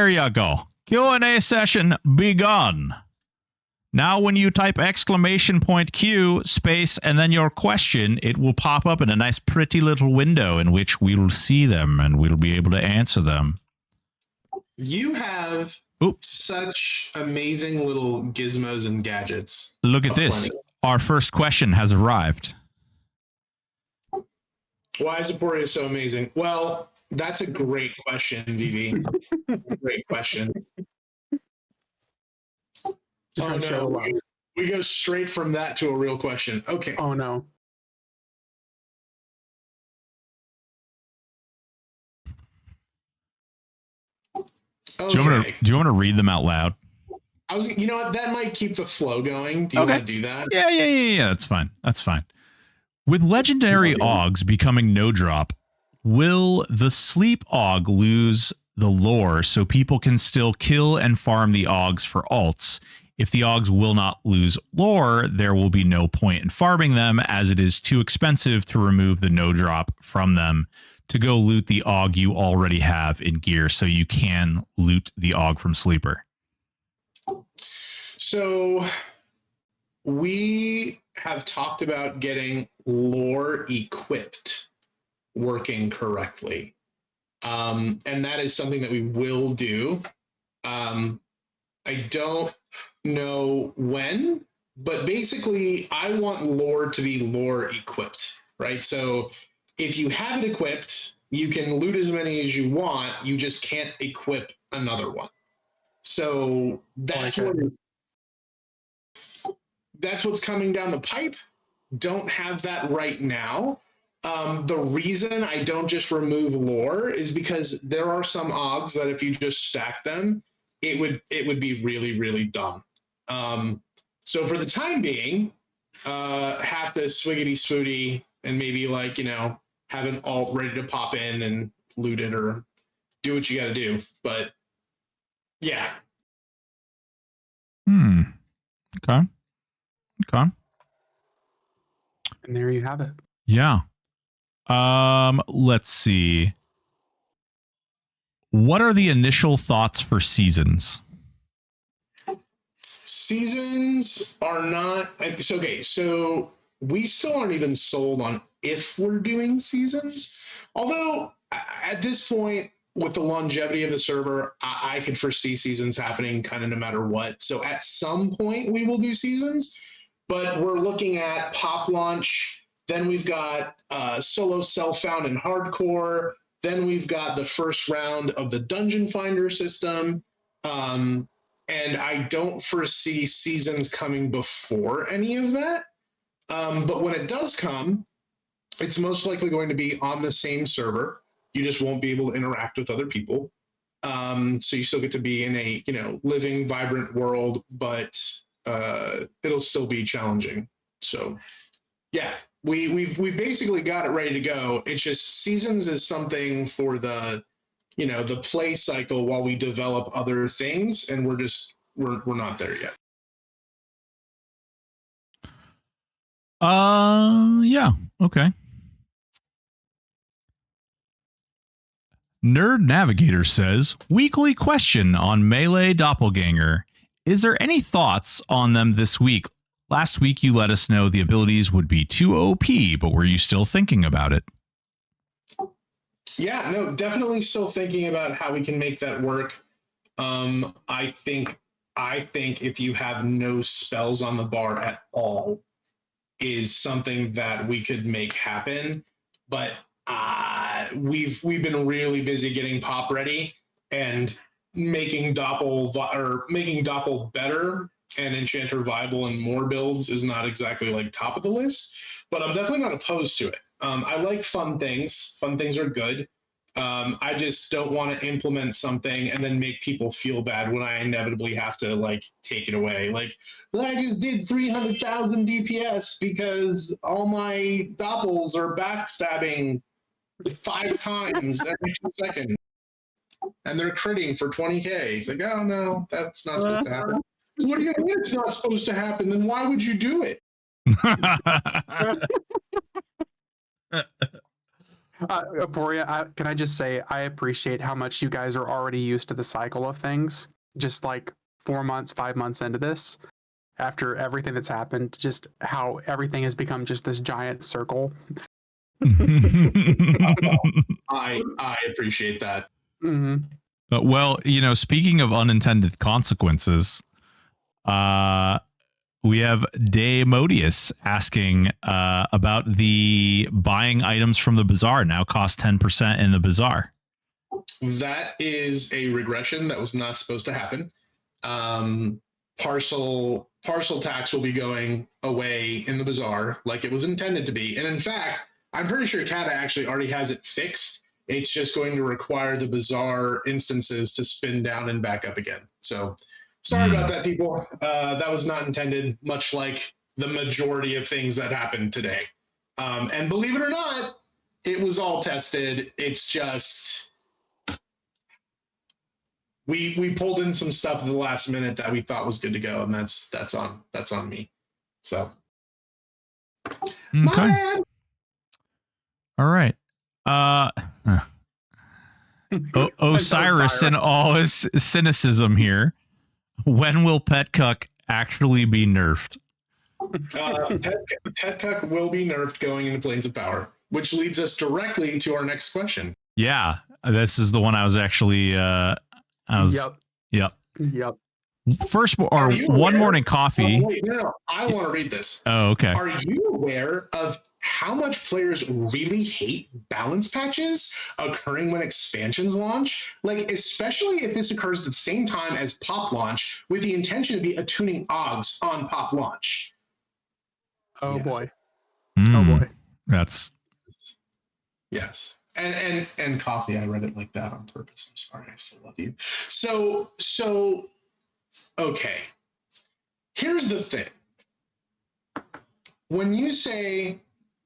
There you go. Q&A session begun. Now when you type !Q space and then your question, it will pop up in a nice pretty little window in which we will see them and we'll be able to answer them. You have such amazing little gizmos and gadgets. Look at this. Our first question has arrived. Why is Emporia so amazing? Well, that's a great question, Vivi. Great question. Oh no, we go straight from that to a real question. Okay. Oh no. Okay. Do you want to read them out loud? You know what? That might keep the flow going. Do you want to do that? Yeah. That's fine. With legendary Augs becoming no drop, will the sleep Aug lose the lore so people can still kill and farm the Augs for alts? If the Augs will not lose lore, there will be no point in farming them, as it is too expensive to remove the no drop from them to go loot the Aug you already have in gear, so you can loot the Aug from Sleeper. So we have talked about getting lore equipped working correctly. And that is something that we will do. I don't know when, but basically I want lore to be lore equipped, right? So if you have it equipped, you can loot as many as you want. You just can't equip another one. So that's what's coming down the pipe. Don't have that right now. The reason I don't just remove lore is because there are some Augs that if you just stack them, it would be really, really dumb. So for the time being, have the swiggity swooty and maybe have an alt ready to pop in and loot it or do what you got to do. But yeah. Okay. And there you have it. Yeah. Let's see. What are the initial thoughts for seasons? Seasons are not okay. So we still aren't even sold on if we're doing seasons. Although at this point, with the longevity of the server, I could foresee seasons happening kind of no matter what. So at some point we will do seasons, but we're looking at pop launch. Then we've got solo self-found and hardcore. Then we've got the first round of the Dungeon Finder system. And I don't foresee seasons coming before any of that. But when it does come, it's most likely going to be on the same server. You just won't be able to interact with other people. So you still get to be in a living, vibrant world, but it'll still be challenging. So yeah, we've basically got it ready to go. It's just seasons is something for the the play cycle while we develop other things, and we're not there yet. Yeah, okay. Nerd Navigator says, weekly question on Melee Doppelganger. Is there any thoughts on them this week? Last week you let us know the abilities would be too OP, but were you still thinking about it? Yeah, no, definitely still thinking about how we can make that work. I think if you have no spells on the bar at all is something that we could make happen. But we've been really busy getting pop ready and making Doppel better and Enchanter viable in more builds is not exactly like top of the list, but I'm definitely not opposed to it. I like fun things. Fun things are good. I just don't want to implement something and then make people feel bad when I inevitably have to take it away. I just did 300,000 DPS because all my Doppels are backstabbing 5 times every 2 seconds. And they're critting for 20K. It's like, oh no, that's not supposed to happen. What do you mean it's not supposed to happen? Then why would you do it? Aporia, can I just say I appreciate how much you guys are already used to the cycle of things. Just like 4 months, 5 months into this, after everything that's happened, just how everything has become just this giant circle. I appreciate that. Mm-hmm. Well, speaking of unintended consequences, we have Daemodius asking about the buying items from the bazaar now cost 10% in the bazaar. That is a regression that was not supposed to happen. Parcel tax will be going away in the bazaar like it was intended to be. And in fact, I'm pretty sure Kata actually already has it fixed. It's just going to require the bazaar instances to spin down and back up again. So sorry about that, people. That was not intended, much like the majority of things that happened today. And believe it or not, it was all tested. It's just we pulled in some stuff at the last minute that we thought was good to go, and that's on me. So my bad. All right. Osiris in all his cynicism here. When will Petcock actually be nerfed? Petcock will be nerfed going into Planes of Power, which leads us directly to our next question. Yeah, this is the one I was actually. Yep. First, or one morning coffee. Oh, wait, no, I want to read this. Oh, okay. Are you aware of how much players really hate balance patches occurring when expansions launch? Like, especially if this occurs at the same time as pop launch with the intention to be attuning OGs on pop launch. Oh, yes. Boy. Oh, boy. That's... Yes. And coffee, I read it like that on purpose. I'm sorry, I still love you. So okay. Here's the thing. When you say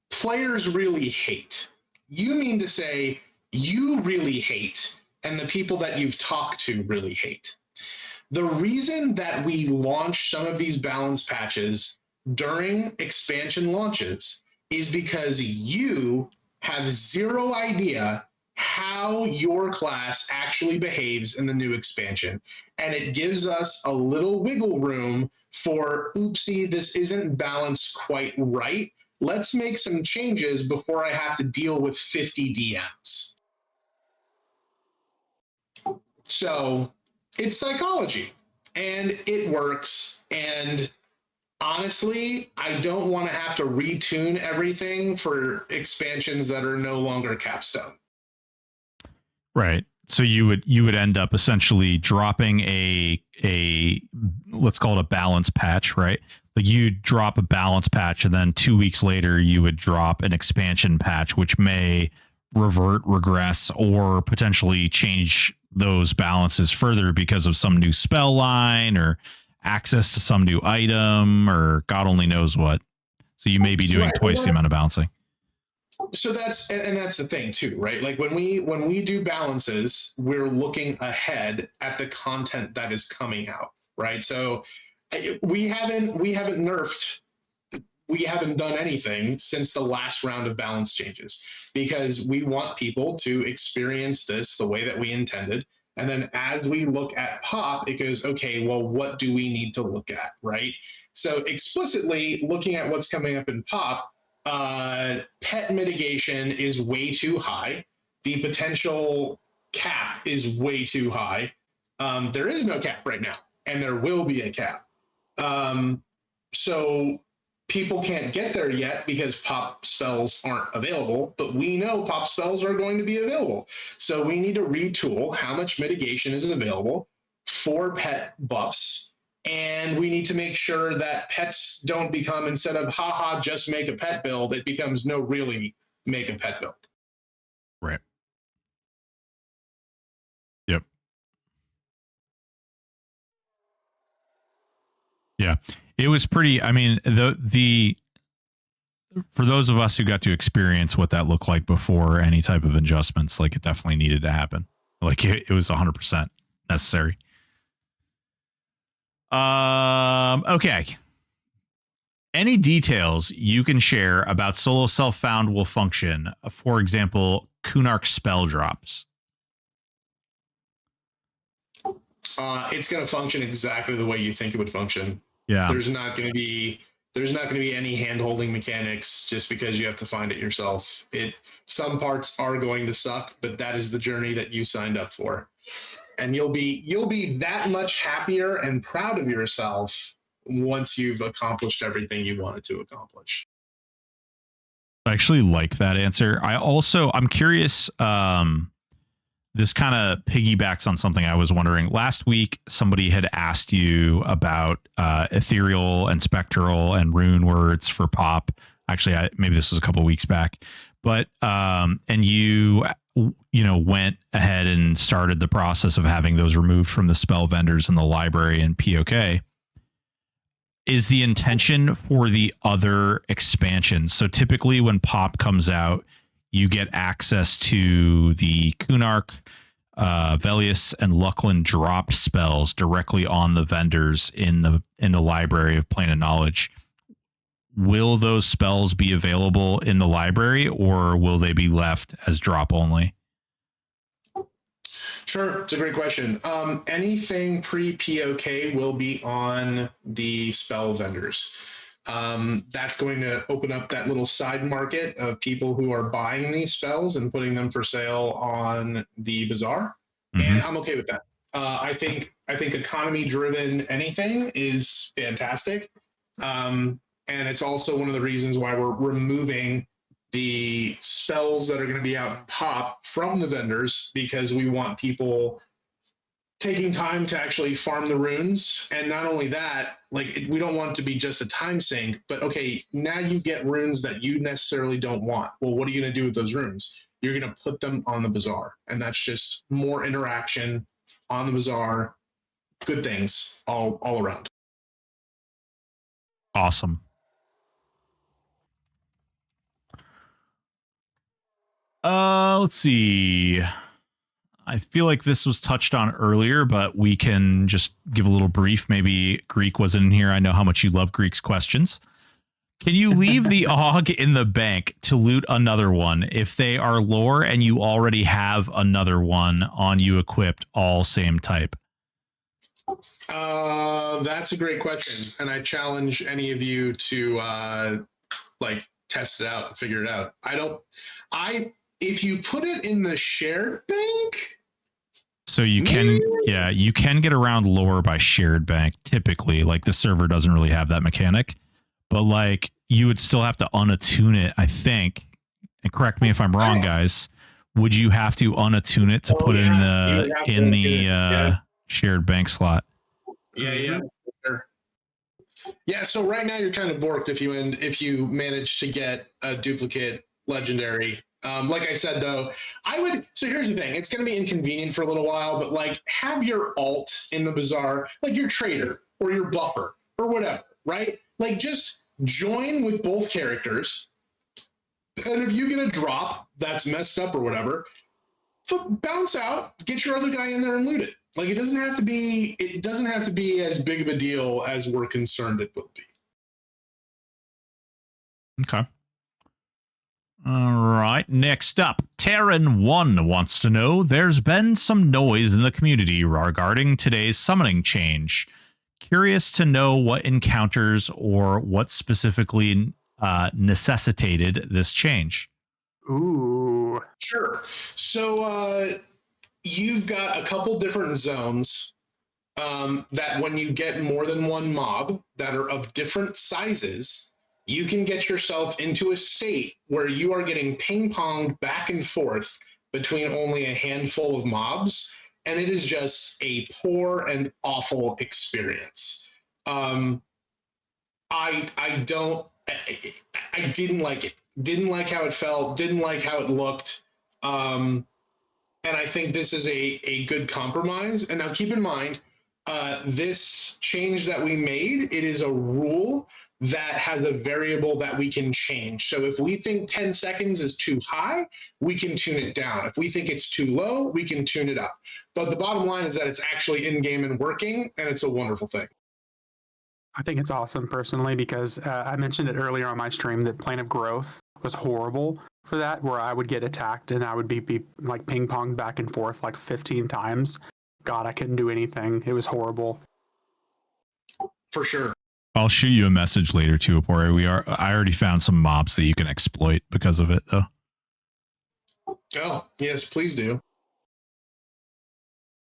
players really hate, you mean to say you really hate and the people that you've talked to really hate. The reason that we launch some of these balance patches during expansion launches is because you have zero idea how your class actually behaves in the new expansion. And it gives us a little wiggle room for, oopsie, this isn't balanced quite right. Let's make some changes before I have to deal with 50 DMs. So it's psychology and it works. And honestly, I don't want to have to retune everything for expansions that are no longer capstone. Right. So you would end up essentially dropping a let's call it a balance patch, right? Like you drop a balance patch and then 2 weeks later you would drop an expansion patch, which may revert, regress, or potentially change those balances further because of some new spell line or access to some new item or God only knows what. So you may be doing twice the amount of balancing. So that's the thing too, right? Like when we do balances, we're looking ahead at the content that is coming out, right? So we haven't nerfed, we haven't done anything since the last round of balance changes because we want people to experience this the way that we intended. And then as we look at pop, it goes, okay, well, what do we need to look at, right? So explicitly looking at what's coming up in pop, pet mitigation is way too high. The potential cap is way too high. There is no cap right now, and there will be a cap. So people can't get there yet because pop spells aren't available, but we know pop spells are going to be available. So we need to retool how much mitigation is available for pet buffs. And we need to make sure that pets don't become, instead of haha, just make a pet build, it becomes no, really make a pet build. Right. Yep. Yeah. It was pretty, I mean, the for those of us who got to experience what that looked like before any type of adjustments, like it definitely needed to happen. Like it was 100% necessary. Okay. Any details you can share about solo self-found will function? For example, Kunark spell drops. It's going to function exactly the way you think it would function. Yeah. There's not going to be any hand-holding mechanics just because you have to find it yourself. Some parts are going to suck, but that is the journey that you signed up for. And you'll be that much happier and proud of yourself once you've accomplished everything you wanted to accomplish. I actually like that answer. I'm curious. This kind of piggybacks on something I was wondering. Last week, somebody had asked you about ethereal and spectral and rune words for pop. Actually, maybe this was a couple of weeks back, but and you went ahead and started the process of having those removed from the spell vendors in the library in POK. Is the intention for the other expansions? So typically when pop comes out, you get access to the Kunark, Velius, and Lucklin dropped spells directly on the vendors in the library of Plane of Knowledge. Will those spells be available in the library, or will they be left as drop only? Sure, it's a great question. Anything pre-POK will be on the spell vendors. That's going to open up that little side market of people who are buying these spells and putting them for sale on the bazaar. Mm-hmm. And I'm okay with that. I think economy-driven anything is fantastic. And it's also one of the reasons why we're removing the spells that are going to be out in pop from the vendors, because we want people taking time to actually farm the runes. And not only that, we don't want it to be just a time sink, but okay, now you get runes that you necessarily don't want. Well, what are you going to do with those runes? You're going to put them on the bazaar, and that's just more interaction on the bazaar. Good things all around. Awesome. Let's see. I feel like this was touched on earlier, but we can just give a little brief. Maybe Greek wasn't in here. I know how much you love Greek's questions. Can you leave the AUG in the bank to loot another one if they are lore and you already have another one on you equipped, all same type? That's a great question. And I challenge any of you to test it out and figure it out. If you put it in the shared bank, so you can get around lore by shared bank typically. Like the server doesn't really have that mechanic, but you would still have to unattune it, I think. And correct me if I'm wrong, guys. Would you have to unattune it to put it in the shared bank slot? Yeah. Sure. Yeah, so right now you're kind of borked if you manage to get a duplicate legendary. Like I said, though, so here's the thing. It's going to be inconvenient for a little while, but have your alt in the bazaar, like your trader or your buffer or whatever, right? Just join with both characters. And if you get a drop that's messed up or whatever, bounce out, get your other guy in there and loot it. It doesn't have to be as big of a deal as we're concerned it will be. Okay. All right. Next up, Terran1 wants to know, there's been some noise in the community regarding today's summoning change. Curious to know what encounters or what specifically necessitated this change. Ooh. Sure. So you've got a couple different zones that when you get more than one mob that are of different sizes, you can get yourself into a state where you are getting ping-ponged back and forth between only a handful of mobs, and it is just a poor and awful experience. I didn't like it. Didn't like how it felt. Didn't like how it looked. And I think this is a good compromise. And now keep in mind, this change that we made, it is a rule that has a variable that we can change. So if we think 10 seconds is too high, we can tune it down. If we think it's too low, we can tune it up. But the bottom line is that it's actually in game and working, and it's a wonderful thing. I think it's awesome personally because I mentioned it earlier on my stream that Plane of Growth was horrible for that, where I would get attacked and I would be like ping ponged back and forth like 15 times. God, I couldn't do anything. It was horrible. For sure. I'll shoot you a message later too, Apore. I already found some mobs that you can exploit because of it, though. Oh, yes, please do.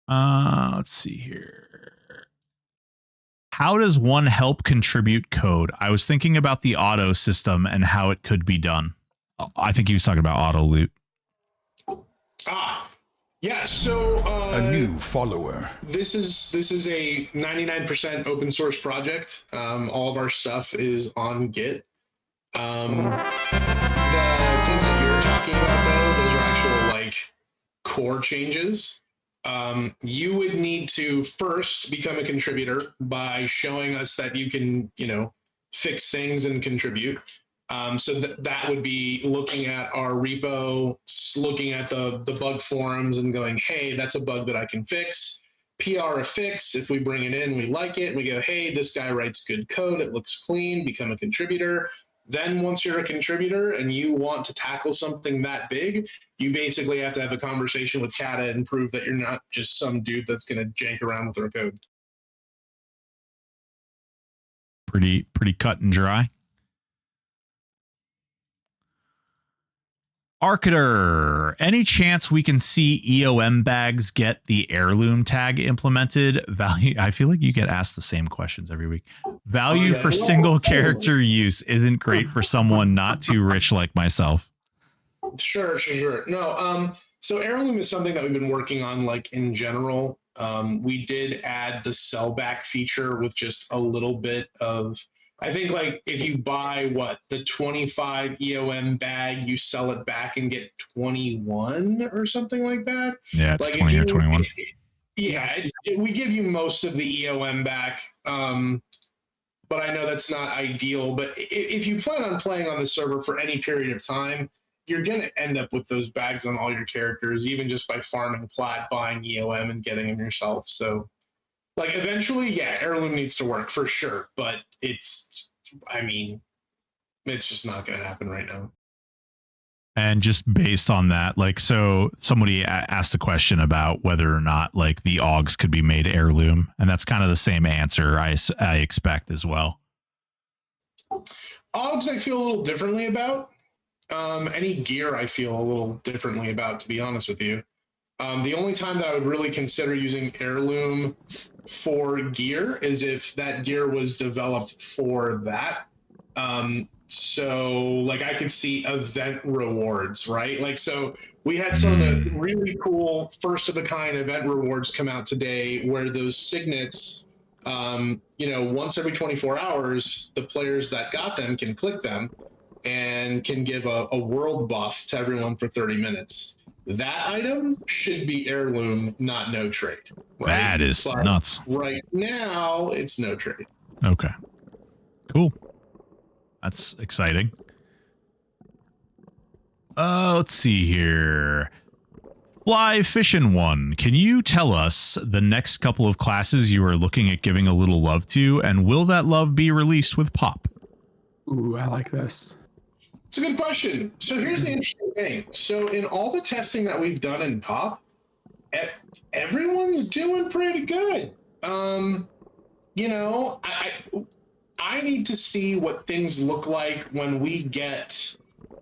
Let's see here. How does one help contribute code? I was thinking about the auto system and how it could be done. I think he was talking about auto loot. Yeah, so a new follower. This is a 99% open source project. All of our stuff is on Git. The things that you're talking about, though, those are actual like core changes. You would need to first become a contributor by showing us that you can, fix things and contribute. So that would be looking at our repo, looking at the bug forums and going, hey, that's a bug that I can fix. PR a fix. If we bring it in, we like it. We go, hey, this guy writes good code. It looks clean. Become a contributor. Then once you're a contributor and you want to tackle something that big, you basically have to have a conversation with Kata and prove that you're not just some dude that's going to jank around with our code. Pretty cut and dry. Arcater, any chance we can see EOM bags get the heirloom tag implemented? Value. I feel like you get asked the same questions every week. Value for single character use isn't great for someone not too rich like myself. Sure. No, so heirloom is something that we've been working on, like in general. We did add the sellback feature with just a little bit of, I think, like if you buy the 25 EOM bag, you sell it back and get 21 or something like that. Yeah, it's like 20 or 21. We give you most of the EOM back. But I know that's not ideal. But if you plan on playing on the server for any period of time, you're going to end up with those bags on all your characters, even just by farming plat, buying EOM, and getting them yourself. So, like, eventually, yeah, heirloom needs to work for sure. But it's just not going to happen right now. And just based on that, like, so somebody asked a question about whether or not, like, the Augs could be made heirloom. And that's kind of the same answer I expect as well. Augs, I feel a little differently about. Any gear I feel a little differently about, to be honest with you. The only time that I would really consider using heirloom for gear is if that gear was developed for that. So like I could see event rewards, right? Like, so we had some of the really cool first of a kind event rewards come out today where those signets, once every 24 hours, the players that got them can click them and can give a world buff to everyone for 30 minutes. That item should be heirloom, not no trade. Right? That is nuts. Right now, it's no trade. Okay. Cool. That's exciting. Let's see here. Fly Fishin' One, can you tell us the next couple of classes you are looking at giving a little love to, and will that love be released with POP? Ooh, I like this. It's a good question. So here's the interesting thing. So in all the testing that we've done in POP, everyone's doing pretty good. I need to see what things look like when we get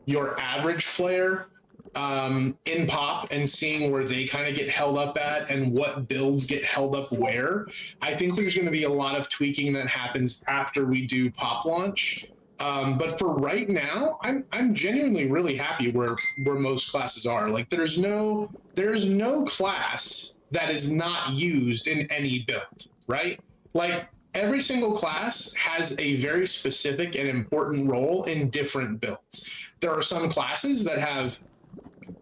your average player in POP and seeing where they kind of get held up at and what builds get held up where. I think there's going to be a lot of tweaking that happens after we do POP launch. But for right now, I'm genuinely really happy where most classes are. Like there's no class that is not used in any build, right? Like every single class has a very specific and important role in different builds. There are some classes that have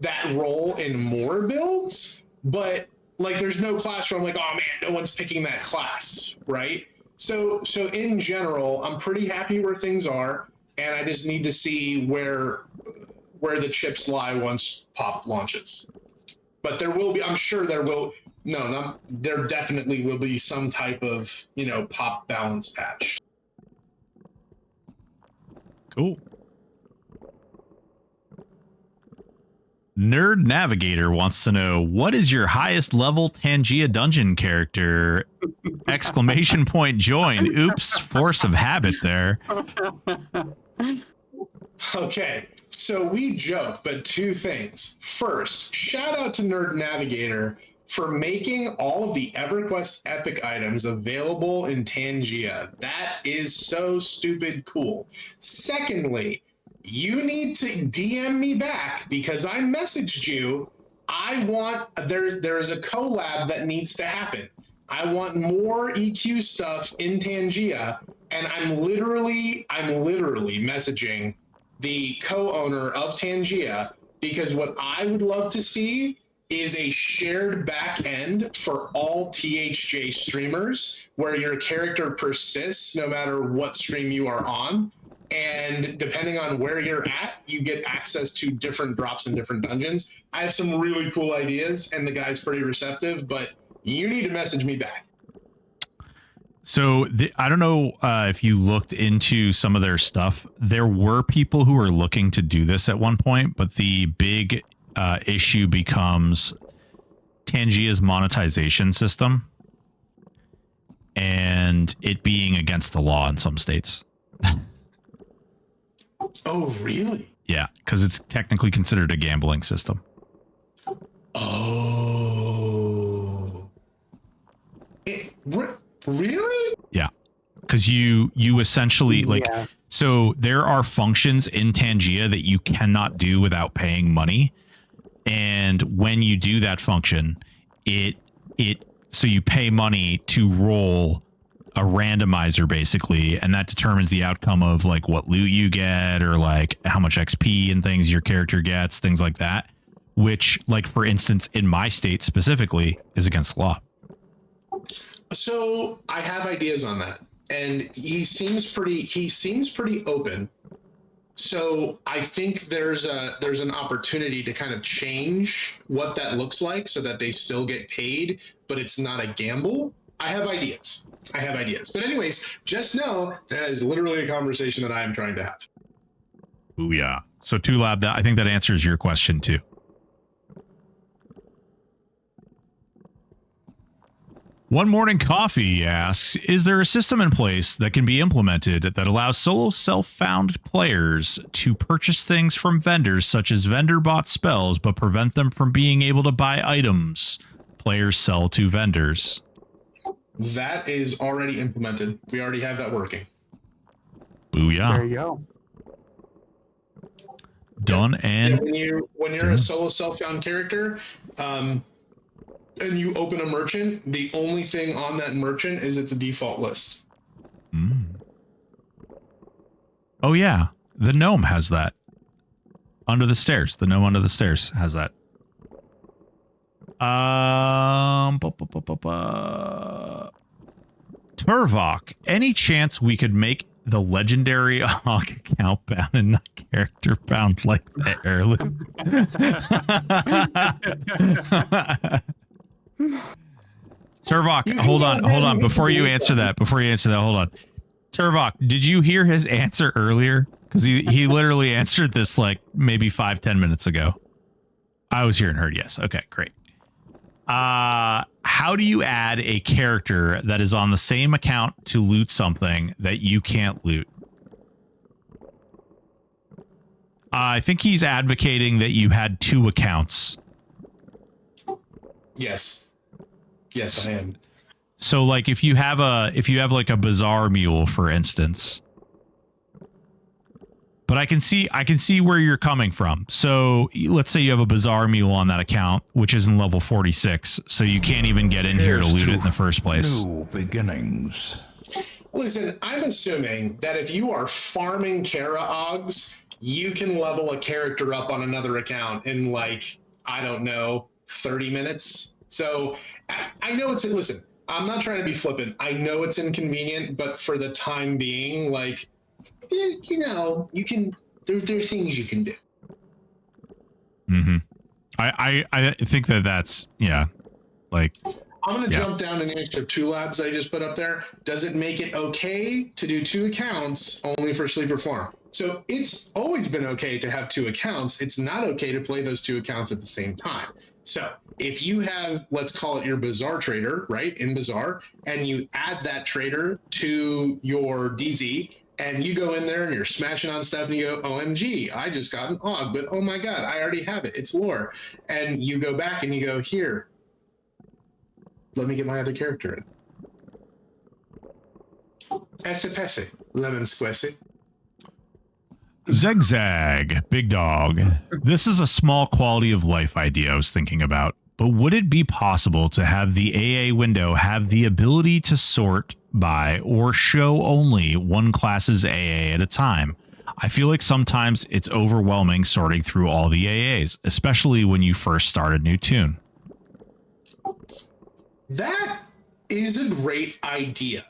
that role in more builds, but like there's no class where I'm like, oh man, no one's picking that class, right? So in general, I'm pretty happy where things are, and I just need to see where the chips lie once POP launches. But there will be, I'm sure there will, there definitely will be some type of, POP balance patch. Cool. Nerd Navigator wants to know, what is your highest level Tangia dungeon character? Exclamation point join. Oops, force of habit there. Okay, so we joke, but two things. First, shout out to Nerd Navigator for making all of the EverQuest epic items available in Tangia. That is so stupid cool. Secondly, you need to DM me back because I messaged you. There's a collab that needs to happen. I want more EQ stuff in Tangia, and I'm literally messaging the co-owner of Tangia because what I would love to see is a shared back end for all THJ streamers where your character persists no matter what stream you are on. And depending on where you're at, you get access to different drops in different dungeons. I have some really cool ideas, and the guy's pretty receptive, but you need to message me back. So I don't know if you looked into some of their stuff. There were people who were looking to do this at one point, but the big issue becomes Tangia's monetization system and it being against the law in some states. Oh, really? Yeah, because it's technically considered a gambling system. Oh. Really? Yeah, because you essentially so there are functions in Tangia that you cannot do without paying money, and when you do that function, so you pay money to roll a randomizer basically, and that determines the outcome of like what loot you get or like how much XP and things your character gets, things like that, which, like, for instance, in my state specifically is against the law. So I have ideas on that, and he seems pretty open. So I think there's an opportunity to kind of change what that looks like so that they still get paid, but it's not a gamble. I have ideas. But anyways, just know that is literally a conversation that I am trying to have. Ooh, yeah. So Tulab, I think that answers your question too. One Morning Coffee asks, is there a system in place that can be implemented that allows solo self-found players to purchase things from vendors such as vendor-bought spells but prevent them from being able to buy items players sell to vendors? That is already implemented. We already have that working. Booyah. There you go. Done and when you're a solo self-found character, and you open a merchant, the only thing on that merchant is its default list. Oh yeah, the gnome has that. Under the stairs, the gnome under the stairs has that. Turvok, any chance we could make the legendary Hawk account bound and not character bound like the heirloom? Turvok, hold on. Before you answer that, hold on. Turvok, did you hear his answer earlier? Because he literally answered this like maybe 5-10 minutes ago. I was here and heard yes. Okay, great. How do you add a character that is on the same account to loot something that you can't loot? I think he's advocating that you had 2 accounts. Yes, I am. So like if you have like a Bazaar Mule, for instance. But I can see where you're coming from. So let's say you have a Bazaar Mule on that account, which is in level 46, so you can't even get in here to loot it in the first place. New beginnings. Listen, I'm assuming that if you are farming Kara Oggs, you can level a character up on another account in like, I don't know, 30 minutes. So I know listen, I'm not trying to be flippant. I know it's inconvenient, but for the time being, like, you know, you can, there are things you can do. I think that's, yeah, like, I'm going to jump down and answer two labs that I just put up there. Does it make it okay to do 2 accounts only for Sleeper Farm? So it's always been okay to have 2 accounts. It's not okay to play those 2 accounts at the same time. So if you have, let's call it your Bazaar trader, right, in Bazaar, and you add that trader to your DZ, and you go in there and you're smashing on stuff and you go, OMG, I just got an AUG, but oh my God, I already have it. It's lore. And you go back and you go, here, let me get my other character in. Esepese, lemon squessy. Zigzag, big dog. This is a small quality of life idea I was thinking about, but would it be possible to have the AA window have the ability to sort by or show only one class's AA at a time? I feel like sometimes it's overwhelming sorting through all the AAs, especially when you first start a new tune. That is a great idea.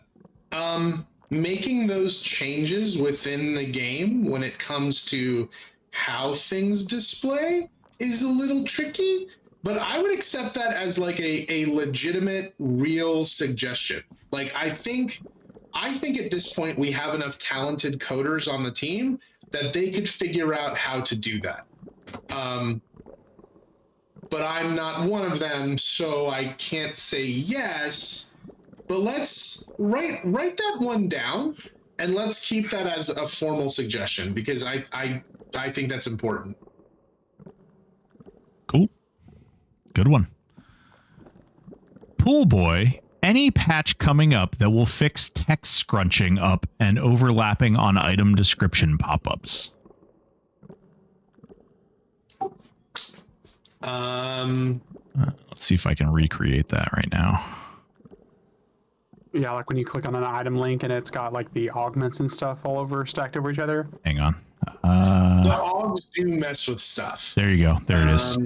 Making those changes within the game when it comes to how things display is a little tricky, but I would accept that as like a legitimate, real suggestion. Like I think at this point we have enough talented coders on the team that they could figure out how to do that. But I'm not one of them, so I can't say yes. But let's write that one down, and let's keep that as a formal suggestion because I think that's important. Cool. Good one. Pool Boy, any patch coming up that will fix text scrunching up and overlapping on item description pop-ups? Let's see if I can recreate that right now. Yeah, like when you click on an item link and it's got like the augments and stuff all over stacked over each other. Hang on. The augs do mess with stuff. There you go. There it is.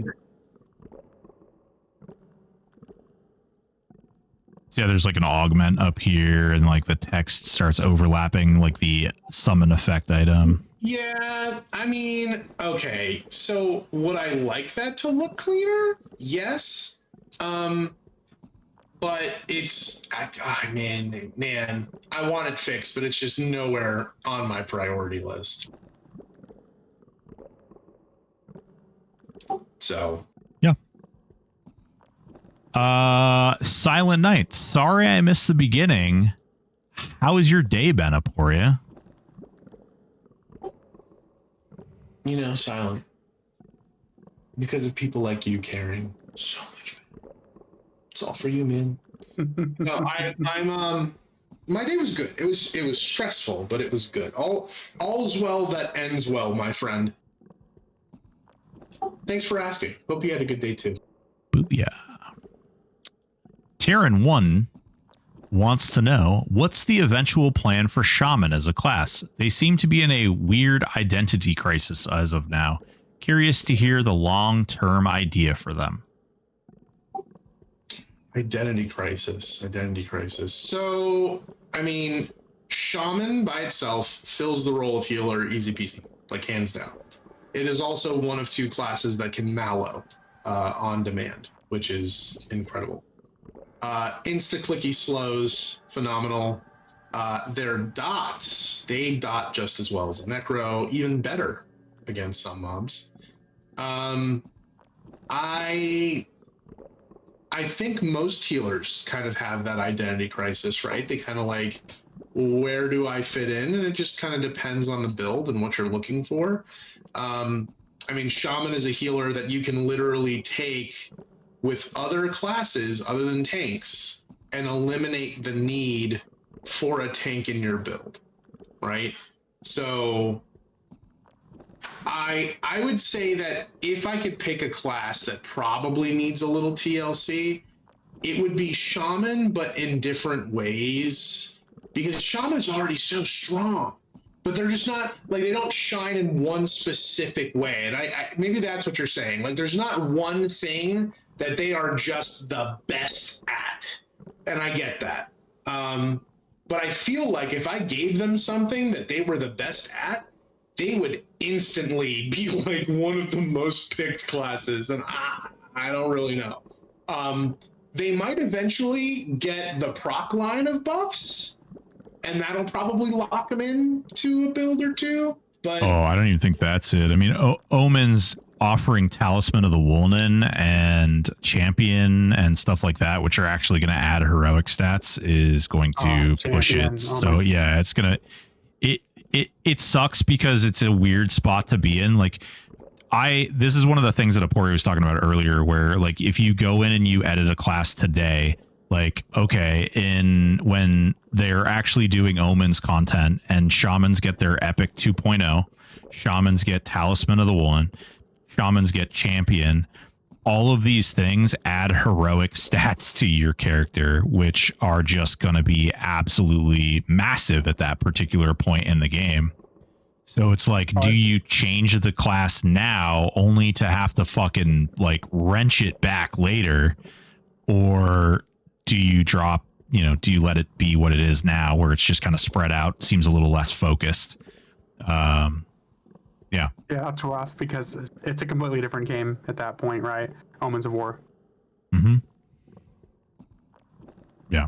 Yeah, there's like an augment up here and like the text starts overlapping like the summon effect item. Yeah, I mean, okay. So would I like that to look cleaner? Yes. But it's, man, I want it fixed, but it's just nowhere on my priority list. So. Yeah. Silent Night. Sorry I missed the beginning. How has your day been, Aporia? You know, silent. Because of people like you caring so much. It's all for you, man. No, I'm my day was good. It was stressful, but it was good. All's well that ends well, my friend. Thanks for asking. Hope you had a good day too. Booyah. Terran 1 wants to know, what's the eventual plan for Shaman as a class? They seem to be in a weird identity crisis as of now. Curious to hear the long-term idea for them. Identity crisis. So, I mean, Shaman by itself fills the role of healer easy peasy, like hands down. It is also one of 2 classes that can mallow on demand, which is incredible. Insta-clicky slows, phenomenal. Their dots, they dot just as well as a Necro, even better against some mobs. I think most healers kind of have that identity crisis, right? They kind of like, where do I fit in? And it just kind of depends on the build and what you're looking for. I mean, Shaman is a healer that you can literally take with other classes other than tanks and eliminate the need for a tank in your build, right? So I would say that if I could pick a class that probably needs a little TLC, it would be Shaman, but in different ways, because Shaman's already so strong, but they're just not, like, they don't shine in one specific way. And I maybe that's what you're saying. Like, there's not one thing that they are just the best at. And I get that. But I feel like if I gave them something that they were the best at, they would instantly be like one of the most picked classes. And I don't really know. They might eventually get the proc line of buffs, and that'll probably lock them in to a build or two. But Oh, I don't even think that's it. I mean, Omen's offering Talisman of the Wolnen and Champion and stuff like that, which are actually going to add heroic stats, is going to push Champion. it. So yeah, it's gonna it sucks because it's a weird spot to be in. Like this is one of the things that Aporia was talking about earlier, where like if you go in and you edit a class today, like, okay, when they're actually doing Omens content and Shamans get their Epic 2.0, Shamans get Talisman of the Woolen, Shamans get Champion, all of these things add heroic stats to your character, which are just going to be absolutely massive at that particular point in the game. So it's like, do you change the class now only to have to fucking like wrench it back later? Or do you drop, do you let it be what it is now where it's just kind of spread out, seems a little less focused? Yeah. Yeah, that's rough because it's a completely different game at that point, right? Omens of War. Mm-hmm. Yeah.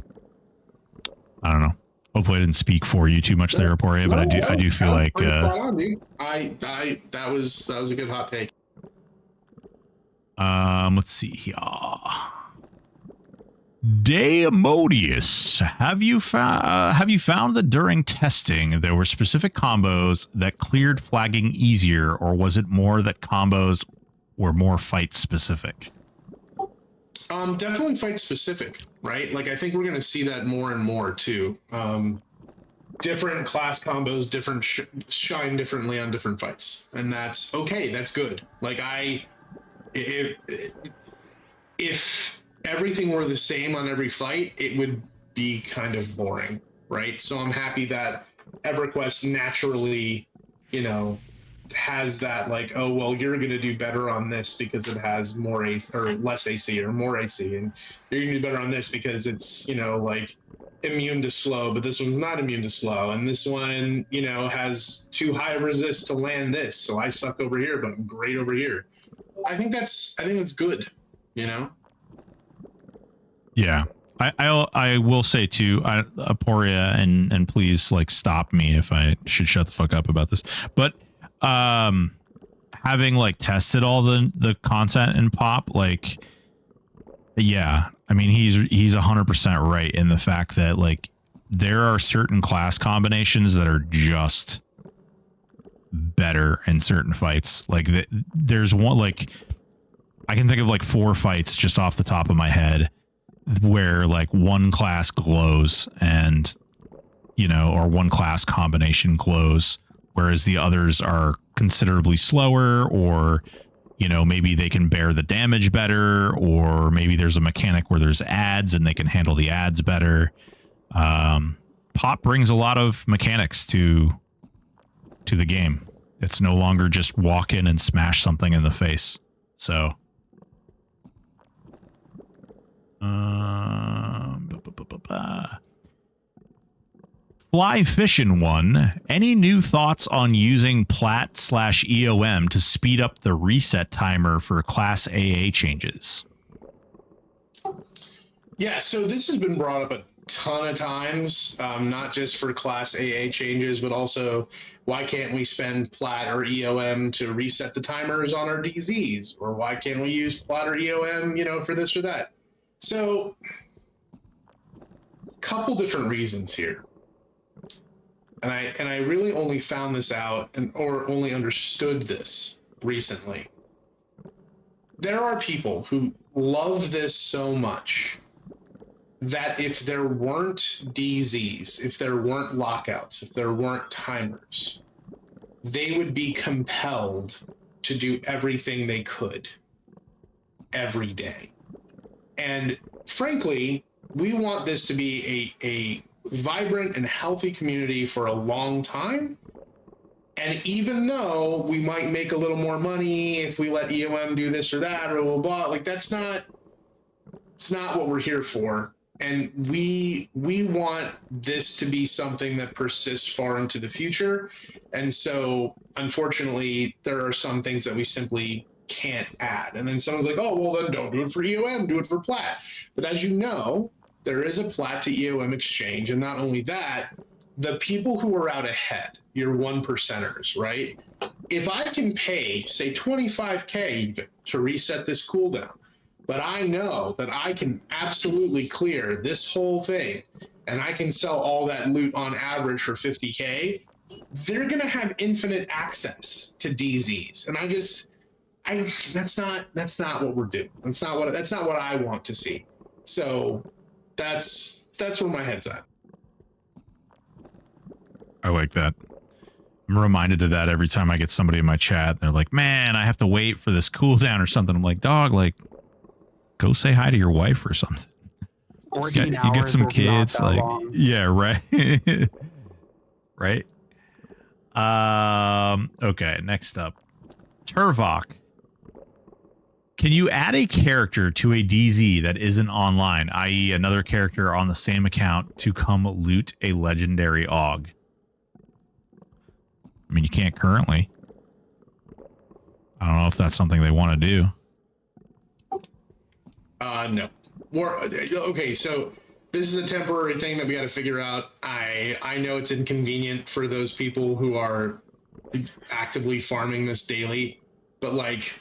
I don't know. Hopefully I didn't speak for you too much there, Aporia, but I do feel like on, dude. That was a good hot take. Let's see here. Daemodius, have you found that during testing there were specific combos that cleared flagging easier, or was it more that combos were more fight specific? Definitely fight specific, right? Like I think we're going to see that more and more too. Different class combos, different shine differently on different fights, and that's okay. That's good. Like if everything were the same on every fight, it would be kind of boring, right? So I'm happy that EverQuest naturally, has that like, oh, well, you're going to do better on this because it has more AC or less AC or more AC, and you're going to do better on this because it's, like immune to slow, but this one's not immune to slow, and this one, has too high resist to land this, so I suck over here, but I'm great over here. I think that's good, Yeah, I will say too, Aporia, and please like stop me if I should shut the fuck up about this. But having like tested all the content in Pop, like, yeah, I mean he's 100% right in the fact that like there are certain class combinations that are just better in certain fights. Like there's one, like I can think of like 4 fights just off the top of my head where like one class glows and or one class combination glows, whereas the others are considerably slower, or maybe they can bear the damage better, or maybe there's a mechanic where there's ads and they can handle the ads better. Pop brings a lot of mechanics to the game. It's no longer just walk in and smash something in the face. So Fly Fishin' one. Any new thoughts on using Plat/EOM to speed up the reset timer for Class AA changes? Yeah, so this has been brought up a ton of times, not just for Class AA changes, but also why can't we spend Plat or EOM to reset the timers on our DZs? Or why can't we use Plat or EOM, for this or that? So, couple different reasons here. And I really only found this out or only understood this recently. There are people who love this so much that if there weren't DZs, if there weren't lockouts, if there weren't timers, they would be compelled to do everything they could every day. And frankly, we want this to be a vibrant and healthy community for a long time. And even though we might make a little more money if we let EOM do this or that or blah, blah, like it's not what we're here for. And we want this to be something that persists far into the future. And so unfortunately, there are some things that we simply can't add. And then someone's like, oh, well, then don't do it for EOM, do it for Plat. But as you know, there is a Plat to EOM exchange. And not only that, the people who are out ahead, your 1%ers, right? If I can pay, say, 25K even to reset this cooldown, but I know that I can absolutely clear this whole thing and I can sell all that loot on average for 50K, they're going to have infinite access to DZs. And that's not what we're doing. That's not what I want to see. So that's where my head's at. I like that. I'm reminded of that every time I get somebody in my chat. They're like, man, I have to wait for this cooldown or something. I'm like, dog, like, go say hi to your wife or something. 14 You get some hours is not kids, that like, long. yeah, right. Right. Okay, next up. Turvok. Can you add a character to a DZ that isn't online, i.e. another character on the same account to come loot a legendary AUG? I mean, you can't currently. I don't know if that's something they want to do. No. Okay, so this is a temporary thing that we got to figure out. I know it's inconvenient for those people who are actively farming this daily, but like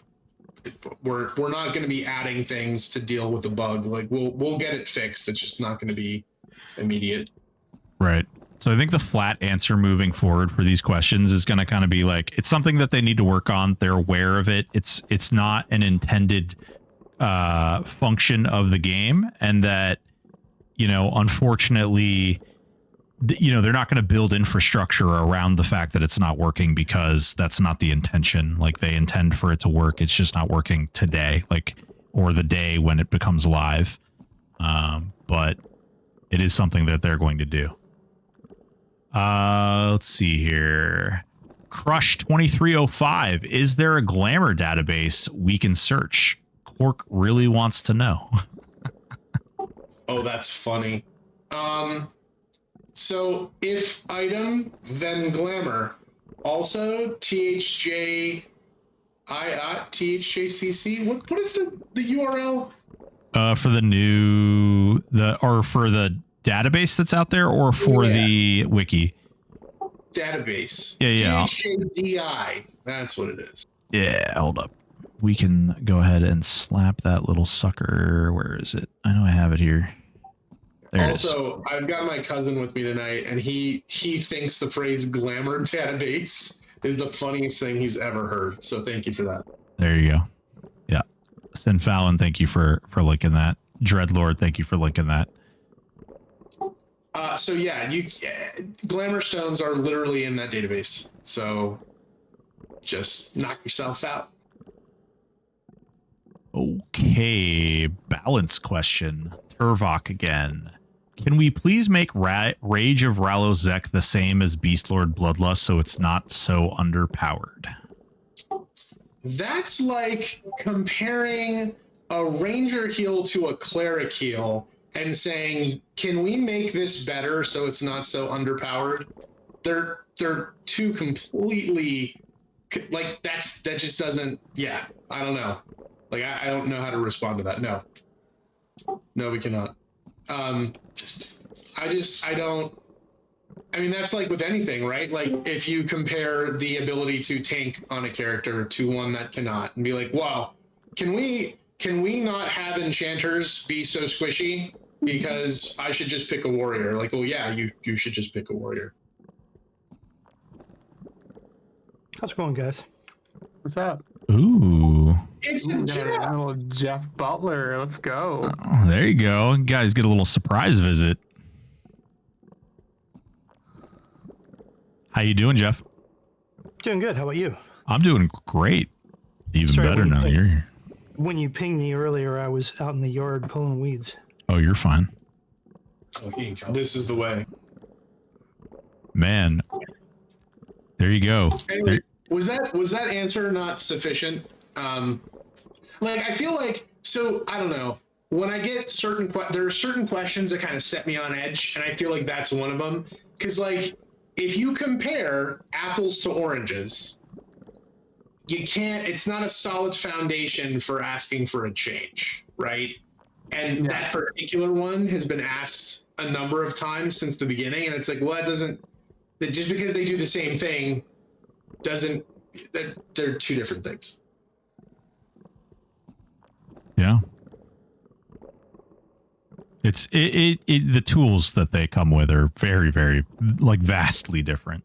we're not going to be adding things to deal with the bug. Like we'll get it fixed. It's just not going to be immediate. Right. So I think the flat answer moving forward for these questions is going to kind of be like, it's something that they need to work on. They're aware of it. It's not an intended function of the game, and that, you know, unfortunately, you know, they're not going to build infrastructure around the fact that it's not working, because that's not the intention. Like, they intend for it to work. It's just not working today, like, or the day when it becomes live. But it is something that they're going to do. Let's see here. Crush 2305. Is there a glamour database we can search? Quark really wants to know. Oh, that's funny. So if item, then glamour. Also THJCC. What is the URL? For the database that's out there, or for the wiki? Database. Yeah. THJDI. That's what it is. Yeah, hold up. We can go ahead and slap that little sucker. Where is it? I know I have it here. There it is. Also, I've got my cousin with me tonight, and he thinks the phrase glamour database is the funniest thing he's ever heard. So thank you for that. There you go. Yeah. Sin Fallon, thank you for linking that. Dreadlord, thank you for linking that. So yeah, glamour stones are literally in that database. So just knock yourself out. Okay, balance question. Turvok again. Can we please make Rage of Rallo-Zek the same as Beastlord Bloodlust so it's not so underpowered? That's like comparing a ranger heal to a cleric heal and saying, can we make this better so it's not so underpowered? They're two completely, like, that just doesn't, yeah, I don't know. Like, I don't know how to respond to that. No, we cannot. I mean, that's like with anything, right? Like, if you compare the ability to tank on a character to one that cannot, and be like, wow, can we not have enchanters be so squishy? Because I should just pick a warrior. Like, oh yeah, you should just pick a warrior. How's it going, guys? What's up? Ooh. It's a Ooh, Jeff. little Jeff Butler. Let's go. Oh, there you go. You guys get a little surprise visit. How you doing, Jeff? Doing good. How about you? I'm doing great. Even Sorry, better now that you're here. When you pinged me earlier, I was out in the yard pulling weeds. Oh, you're fine. This is the way. Man. There you go. Anyway, was that answer not sufficient? Like, I feel like, so I don't know, when I get there are certain questions that kind of set me on edge, and I feel like that's one of them. Because, like, if you compare apples to oranges, you can't, it's not a solid foundation for asking for a change, right? And that particular one has been asked a number of times since the beginning, and it's like, well, that just because they do the same thing doesn't, that they're two different things. Yeah. It's the tools that they come with are very, very like vastly different.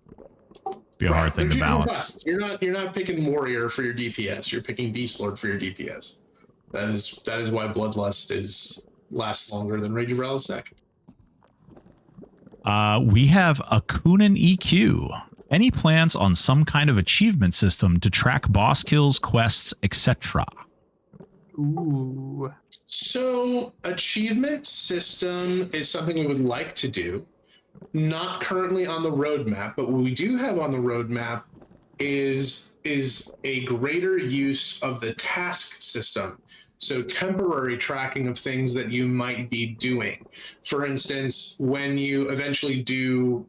Be a hard thing to balance. You're not picking warrior for your DPS. You're picking beast lord for your DPS. That is why bloodlust lasts longer than Rage of Relisec. We have a Kunin EQ. Any plans on some kind of achievement system to track boss kills, quests, etc.? Ooh. So, achievement system is something we would like to do. Not currently on the roadmap, but what we do have on the roadmap is a greater use of the task system. So temporary tracking of things that you might be doing. For instance, when you eventually do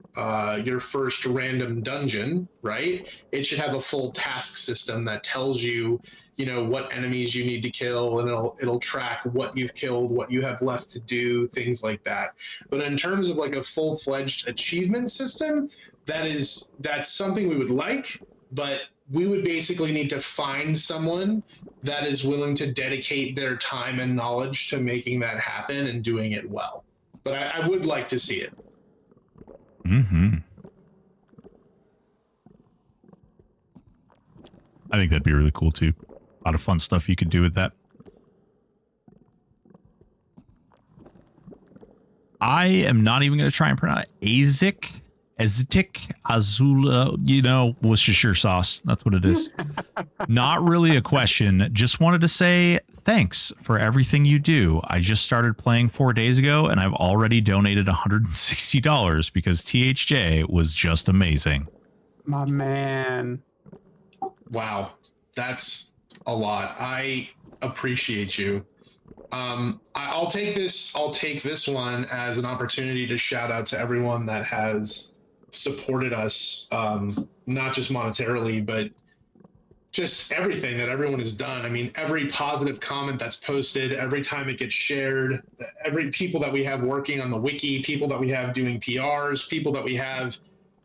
your first random dungeon, right? It should have a full task system that tells you, what enemies you need to kill, and it'll track what you've killed, what you have left to do, things like that. But in terms of like a full-fledged achievement system, that's something we would like, but we would basically need to find someone that is willing to dedicate their time and knowledge to making that happen and doing it well. But I would like to see it. Mm-hmm. I think that'd be really cool too. A lot of fun stuff you could do with that. I am not even going to try and pronounce it. Aztic Azula, Worcestershire sauce. That's what it is. Not really a question. Just wanted to say thanks for everything you do. I just started playing 4 days ago, and I've already donated $160 because THJ was just amazing. My man. Wow, that's a lot. I appreciate you. I'll take this one as an opportunity to shout out to everyone that has supported us, not just monetarily, but just everything that everyone has done. I mean, every positive comment that's posted, every time it gets shared, every people that we have working on the wiki, people that we have doing PRs, people that we have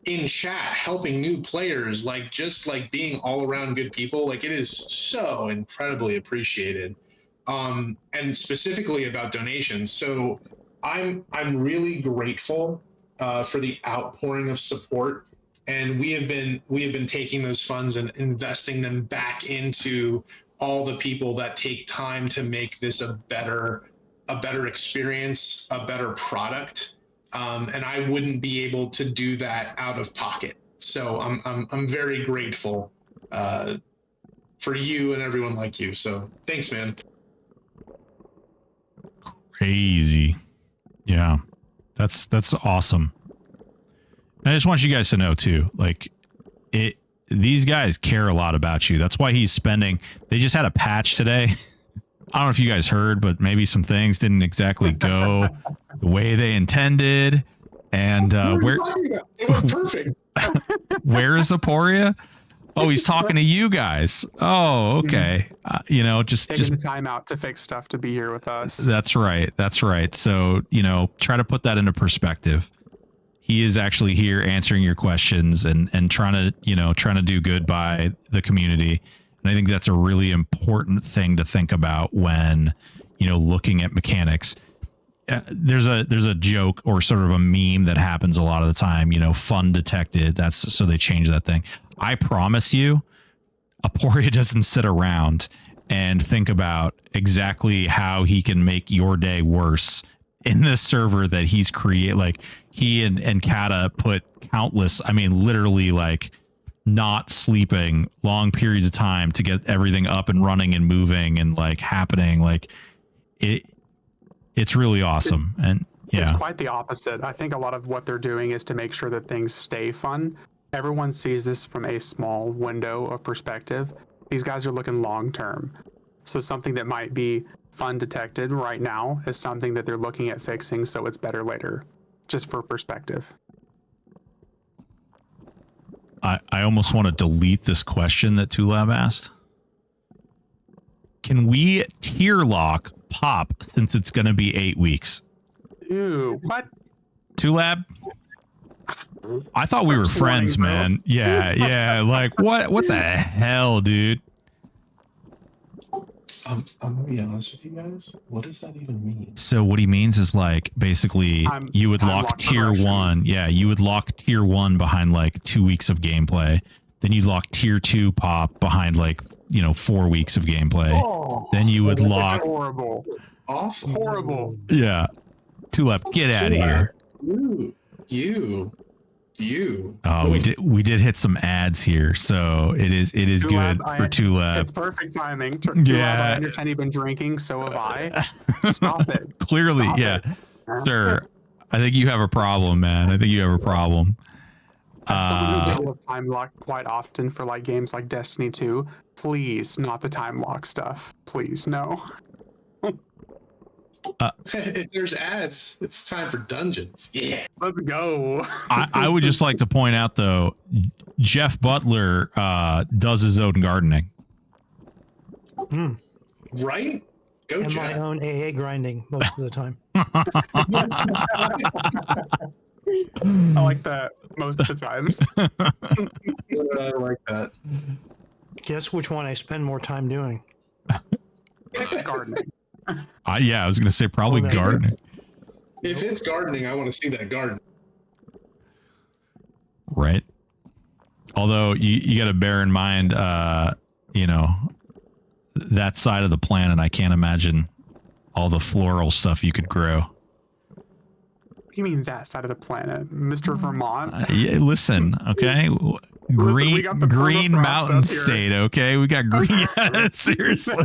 in chat helping new players, just being all around good people. Like, it is so incredibly appreciated. And specifically about donations. So I'm really grateful for the outpouring of support, and we have been taking those funds and investing them back into all the people that take time to make this a better experience, a better product. And I wouldn't be able to do that out of pocket. So I'm very grateful for you and everyone like you. So thanks, man. Crazy. Yeah. That's awesome. And I just want you guys to know too, these guys care a lot about you. That's why he's spending. They just had a patch today. I don't know if you guys heard, but maybe some things didn't exactly go the way they intended. And it went perfect. Where is Aporia? Oh, he's talking to you guys. Oh, okay. Just taking the time out to fix stuff to be here with us. That's right. So, try to put that into perspective. He is actually here answering your questions and trying to do good by the community. And I think that's a really important thing to think about when, looking at mechanics. There's a joke or sort of a meme that happens a lot of the time, fun detected. So they change that thing. I promise you, Aporia doesn't sit around and think about exactly how he can make your day worse in this server that he's created. Like, he and Kata put countless, literally not sleeping long periods of time to get everything up and running and moving and happening. It's really awesome. And yeah, it's quite the opposite. I think a lot of what they're doing is to make sure that things stay fun. Everyone sees this from a small window of perspective. These guys are looking long term. So something that might be fun detected right now is something that they're looking at fixing so it's better later, just for perspective. I almost want to delete this question that Tulab asked. Can we tier lock Pop since it's going to be 8 weeks? Ew, what? Tulab? I thought we were First friends, warning, bro. man. Yeah. Like, what the hell, dude? I'm gonna be honest with you guys. What does that even mean? So what he means is like basically you would time lock lock tier progression. 1. Yeah, you would lock tier 1 behind like 2 weeks of gameplay. Then you'd lock tier 2 Pop behind like, 4 weeks of gameplay. Oh, Then you would that's lock. horrible. Awful. Horrible. Yeah. Tulip, get out of here. You. Oh, we did hit some ads here, so it is Tulab, good for Tulab. It's perfect timing. Yeah. I understand you've been drinking, so have I. Stop it. Clearly, Stop yeah. it. Sir, I think you have a problem, man. I think you have a problem. As someone who dealt with time lock quite often for like games like Destiny 2, please, not the time lock stuff. Please, no. If there's ads, it's time for dungeons. Yeah. Let's go. I would just like to point out though, Jeff Butler does his own gardening. Right? Go, And my Jeff. own AA grinding most of the time. I like that most of the time. I like that. Guess which one I spend more time doing? Gardening. I was gonna say probably Oh, no. gardening. If it's gardening, I want to see that garden. Right. Although you got to bear in mind, that side of the planet, I can't imagine all the floral stuff you could grow. What do you mean that side of the planet? Mr. Vermont? Yeah, listen, okay. Green, we got the green permafrost mountain up here. state, okay? We got green. Seriously.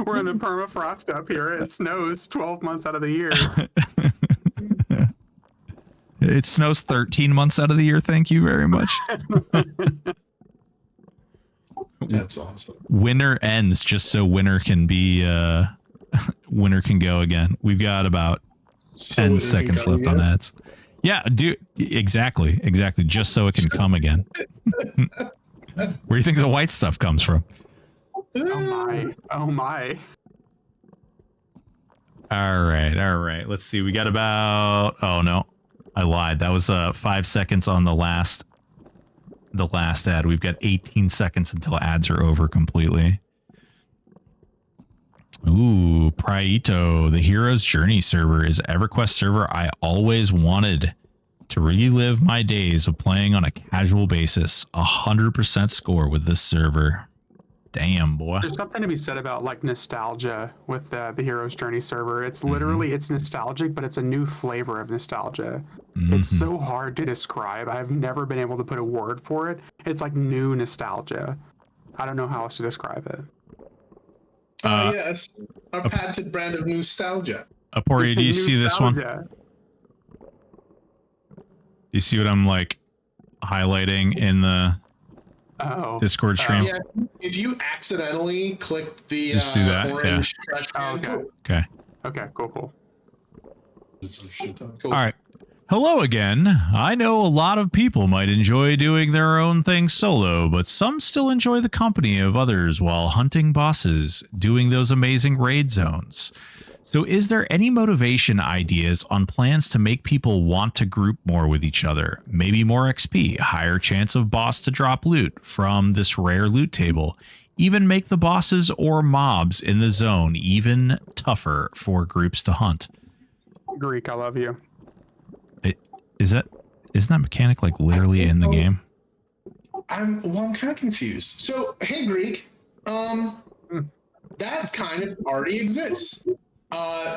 We're in the permafrost up here. It snows 12 months out of the year. It snows 13 months out of the year. Thank you very much. That's awesome. Winter ends just so winter can be winter can go again. We've got about 10 seconds left on ads. Yeah, dude, exactly. Just so it can come again. Where do you think the white stuff comes from? Oh my. All right. Let's see. We got about, oh no, I lied. That was 5 seconds on the last ad. We've got 18 seconds until ads are over completely. Ooh, Praito, the Hero's Journey server is EverQuest server I always wanted to relive my days of playing on a casual basis. 100% score with this server. Damn, boy. There's something to be said about like nostalgia with the Hero's Journey server. It's literally, it's nostalgic, but it's a new flavor of nostalgia. It's so hard to describe. I've never been able to put a word for it. It's like new nostalgia. I don't know how else to describe it. Yes, our patented brand of nostalgia. Aporia, do you see this one? Do Nostalgia. you see what I'm like highlighting in the Discord stream? Yeah, if you accidentally click the Just do that, orange trash can, okay. Okay. Okay, cool. cool. All right. Hello again. I know a lot of people might enjoy doing their own thing solo, but some still enjoy the company of others while hunting bosses, doing those amazing raid zones. So is there any motivation ideas on plans to make people want to group more with each other? Maybe more XP, higher chance of boss to drop loot from this rare loot table, even make the bosses or mobs in the zone even tougher for groups to hunt. Greek, I love you. Isn't that mechanic like literally in the game? I'm kind of confused. So, hey, Greek, that kind of already exists.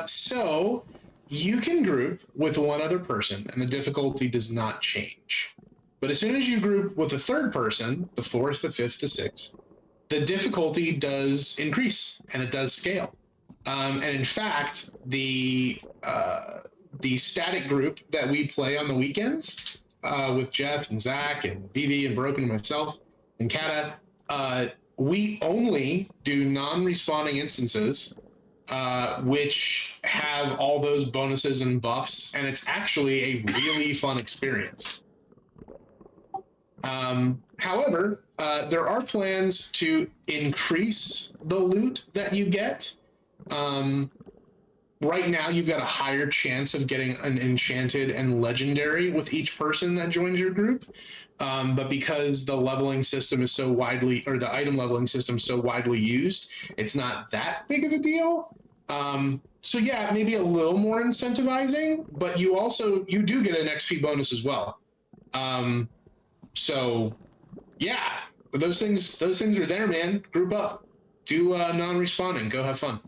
So you can group with one other person, and the difficulty does not change. But as soon as you group with a third person, the fourth, the fifth, the sixth, the difficulty does increase and it does scale. And in fact, the static group that we play on the weekends with Jeff and Zach and Vivi and Broken and myself and Kata, we only do non-respawning instances, which have all those bonuses and buffs, and it's actually a really fun experience. However, there are plans to increase the loot that you get. Right now, you've got a higher chance of getting an enchanted and legendary with each person that joins your group. But because the leveling system is so widely, or the item leveling system is so widely used, it's not that big of a deal. So yeah, maybe a little more incentivizing, but you do get an XP bonus as well. So yeah, those things are there, man. Group up, do non-respawning, go have fun.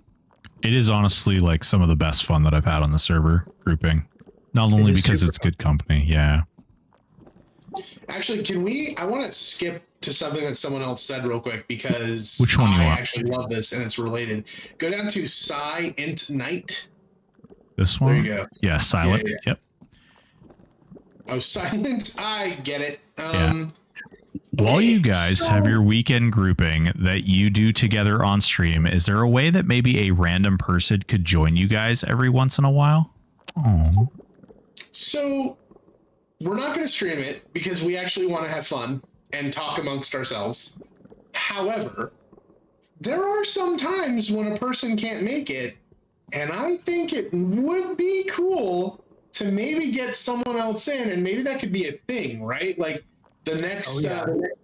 It is honestly like some of the best fun that I've had on the server grouping. Not only because it's good company, yeah. Actually, I want to skip to something that someone else said real quick because Which one you I want? actually love this and it's related. Go down to Int Night. This one? There you go. Yeah, silent. Yeah. Yep. Oh, silent. I get it. Yeah. While you guys have your weekend grouping that you do together on stream, is there a way that maybe a random person could join you guys every once in a while? Oh. So we're not going to stream it because we actually want to have fun and talk amongst ourselves. However, there are some times when a person can't make it, and I think it would be cool to maybe get someone else in, and maybe that could be a thing, right? Like the next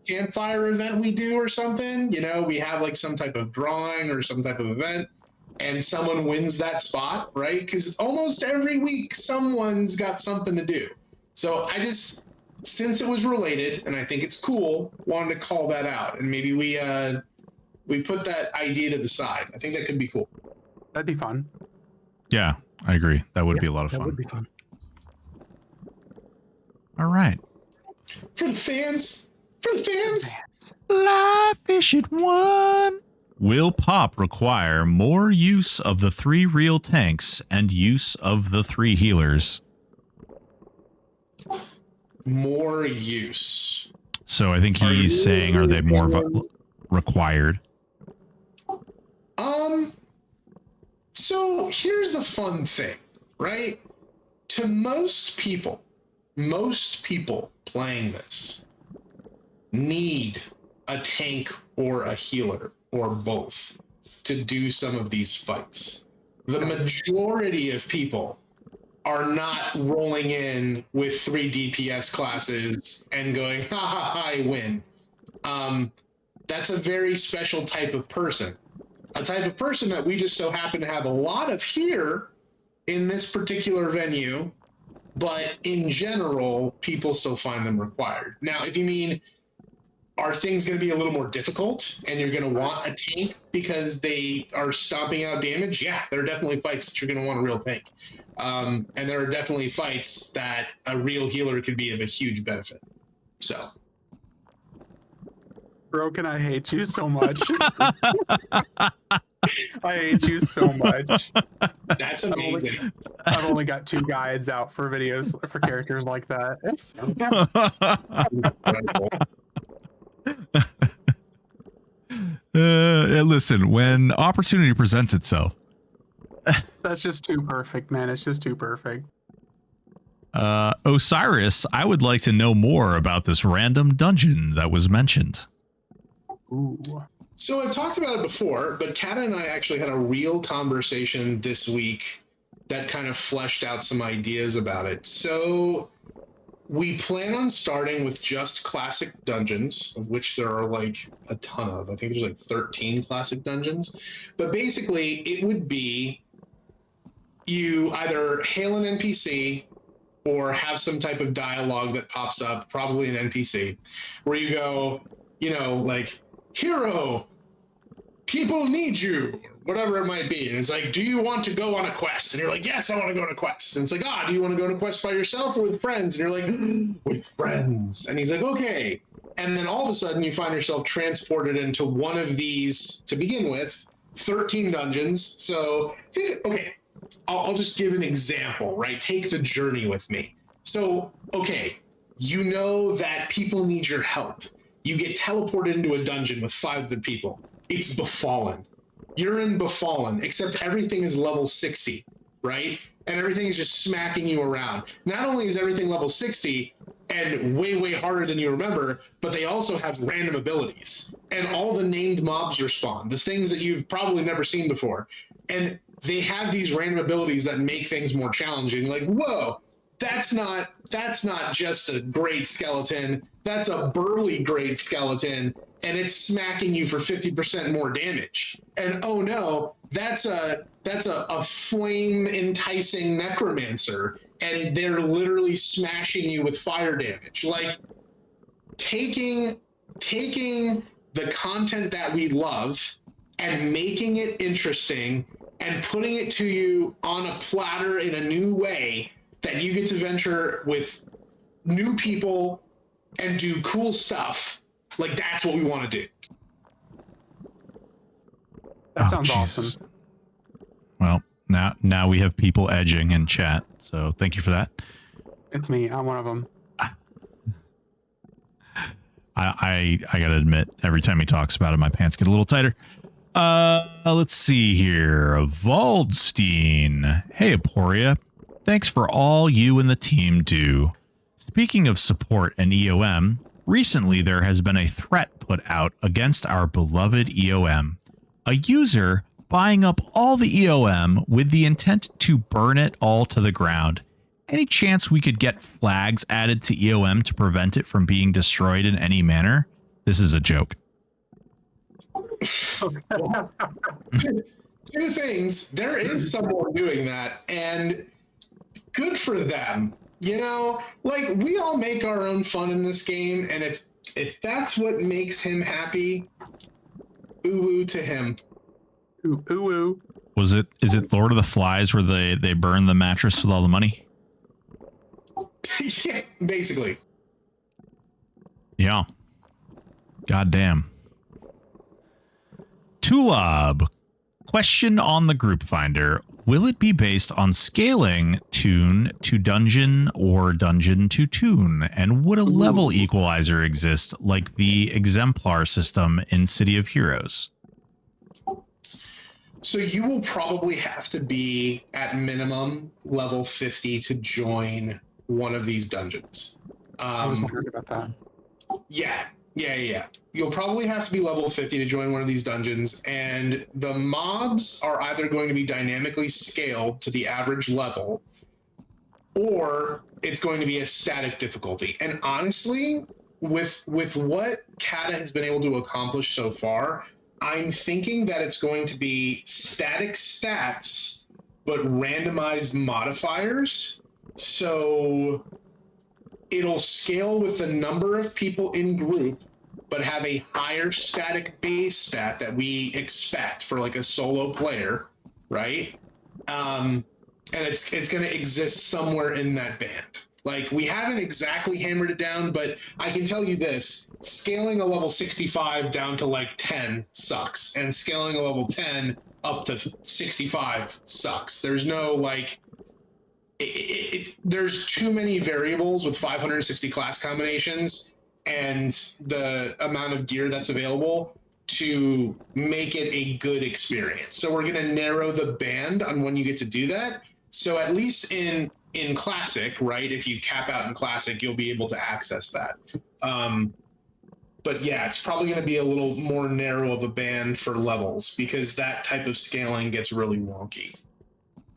campfire event we do or something, we have like some type of drawing or some type of event, and someone wins that spot, right? Because almost every week someone's got something to do. So I just, since it was related, and I think it's cool, wanted to call that out, and maybe we put that idea to the side. I think that could be cool. That'd be fun. Yeah, I agree. That would be a lot of fun. That would be fun. All right. For the fans. Live fish at one. Will Pop require more use of the 3 real tanks and use of the 3 healers? More use. So I think he's saying, are they more required? So here's the fun thing, right? To most people playing this need a tank or a healer or both to do some of these fights. The majority of people are not rolling in with 3 DPS classes and going, ha ha, I win. That's a very special type of person. A type of person that we just so happen to have a lot of here in this particular venue, but in general, people still find them required. Now, if you mean, are things going to be a little more difficult and you're going to want a tank because they are stomping out damage? Yeah, there are definitely fights that you're going to want a real tank. And there are definitely fights that a real healer could be of a huge benefit. So. Broken, I hate you so much. I hate you so much. That's amazing. I've only got 2 guides out for videos for characters like that. Listen, when opportunity presents itself. That's just too perfect, man. It's just too perfect. Osiris, I would like to know more about this random dungeon that was mentioned. Ooh. So I've talked about it before, but Kata and I actually had a real conversation this week that kind of fleshed out some ideas about it. So we plan on starting with just classic dungeons, of which there are like a ton of. I think there's like 13 classic dungeons. But basically, it would be you either hail an NPC or have some type of dialogue that pops up, probably an NPC, where you go, like, hero, people need you, whatever it might be. And it's like, do you want to go on a quest? And you're like, yes, I want to go on a quest. And it's like, do you want to go on a quest by yourself or with friends? And you're like, with friends. And he's like, okay. And then all of a sudden you find yourself transported into one of these, to begin with, 13 dungeons. So, okay, I'll just give an example, right? Take the journey with me. So, okay, you know that people need your help. You get teleported into a dungeon with 5 other people. It's Befallen. You're in Befallen, except everything is level 60, right? And everything is just smacking you around. Not only is everything level 60, and way, way harder than you remember, but they also have random abilities. And all the named mobs respond, the things that you've probably never seen before. And they have these random abilities that make things more challenging. Like, whoa, that's not just a great skeleton. That's a burly great skeleton, and it's smacking you for 50% more damage. And oh no, that's a flame enticing necromancer, and they're literally smashing you with fire damage. Like taking the content that we love and making it interesting and putting it to you on a platter in a new way that you get to venture with new people and do cool stuff. Like that's what we want to do. That sounds Jesus. awesome. Well, now we have people edging in chat, so thank you for that. It's me. I'm one of them. I gotta admit, every time he talks about it, my pants get a little tighter. Let's see here. Valdstein. Hey, Aporia. Thanks for all you and the team do. Speaking of support and EOM, recently there has been a threat put out against our beloved EOM. A user buying up all the EOM with the intent to burn it all to the ground. Any chance we could get flags added to EOM to prevent it from being destroyed in any manner? This is a joke. Two things. There is someone doing that, and good for them. You know, like we all make our own fun in this game, and if that's what makes him happy, ooh to him. Ooh, ooh, ooh. Is it Lord of the Flies where they burn the mattress with all the money? Yeah, basically. Yeah. Goddamn. Tulab. Question on the group finder. Will it be based on scaling tune to dungeon or dungeon to tune? And would a level equalizer exist like the exemplar system in City of Heroes? So you will probably have to be at minimum level 50 to join one of these dungeons. I was wondering about that. Yeah. You'll probably have to be level 50 to join one of these dungeons, and the mobs are either going to be dynamically scaled to the average level, or it's going to be a static difficulty. And honestly, with what Kata has been able to accomplish so far, I'm thinking that it's going to be static stats, but randomized modifiers. So it'll scale with the number of people in group, but have a higher static base stat that we expect for like a solo player, right? And it's going to exist somewhere in that band. Like we haven't exactly hammered it down, but I can tell you this: scaling a level 65 down to like 10 sucks, and scaling a level 10 up to 65 sucks. There's no like. There's too many variables with 560 class combinations and the amount of gear that's available to make it a good experience. So we're going to narrow the band on when you get to do that. So at least in Classic, right, if you cap out in Classic, you'll be able to access that. But yeah, it's probably going to be a little more narrow of a band for levels because that type of scaling gets really wonky.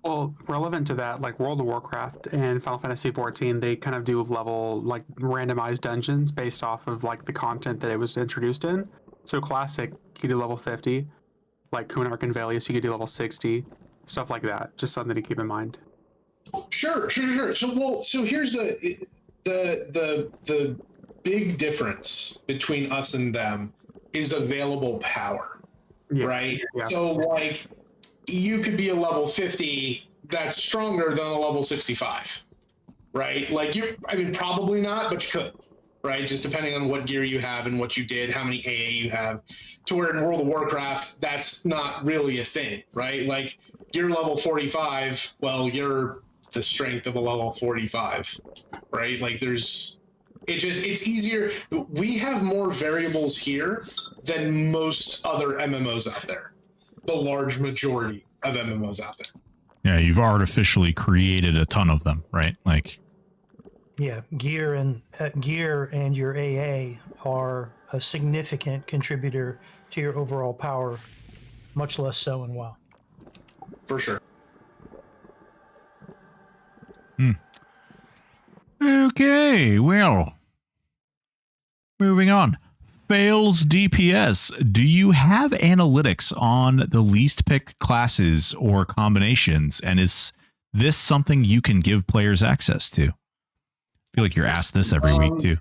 Well, relevant to that, like World of Warcraft and Final Fantasy XIV, they kind of do level like randomized dungeons based off of like the content that it was introduced in. So Classic, you could do level 50, like Kunark and Velius, you could do level 60, stuff like that. Just something to keep in mind. Sure. So here's the big difference between us and them is available power, right? Yeah. So like you could be a level 50 that's stronger than a level 65, right? Like probably not, but you could, right? Just depending on what gear you have and what you did, how many AA you have, to where in World of Warcraft, that's not really a thing, right? Like you're level 45, well, you're the strength of a level 45, right? Like it's easier. We have more variables here than most other MMOs out there. The large majority of MMOs out there. Yeah, you've artificially created a ton of them, right? Like, Yeah, gear and your AA are a significant contributor to your overall power, much less so in WoW. For sure. Okay, well, moving on. Fails DPS. Do you have analytics on the least picked classes or combinations? And is this something you can give players access to? I feel like you're asked this every week too.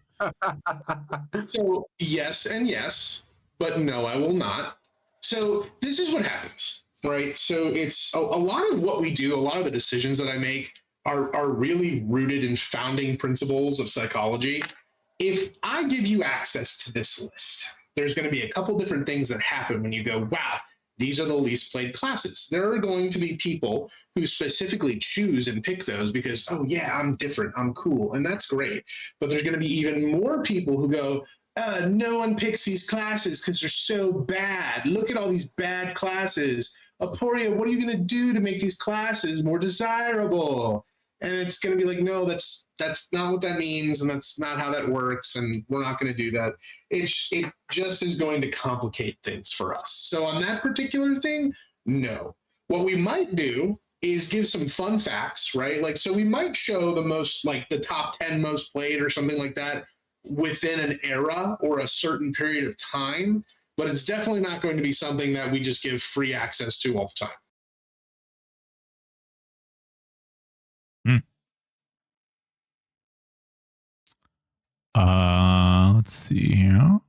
So yes and yes, but no, I will not. So this is what happens, right? So it's a lot of what we do, a lot of the decisions that I make are really rooted in founding principles of psychology. If I give you access to this list, there's going to be a couple different things that happen when you go, wow, these are the least played classes. There are going to be people who specifically choose and pick those because, oh, yeah, I'm different, I'm cool, and that's great. But there's going to be even more people who go, no one picks these classes because they're so bad. Look at all these bad classes. Aporia, what are you going to do to make these classes more desirable? And it's going to be like, no, that's not what that means, and that's not how that works, and we're not going to do that. It just is going to complicate things for us. So on that particular thing, no. What we might do is give some fun facts, right? Like, so we might show the most, like the top 10 most played or something like that within an era or a certain period of time, but it's definitely not going to be something that we just give free access to all the time. Let's see here.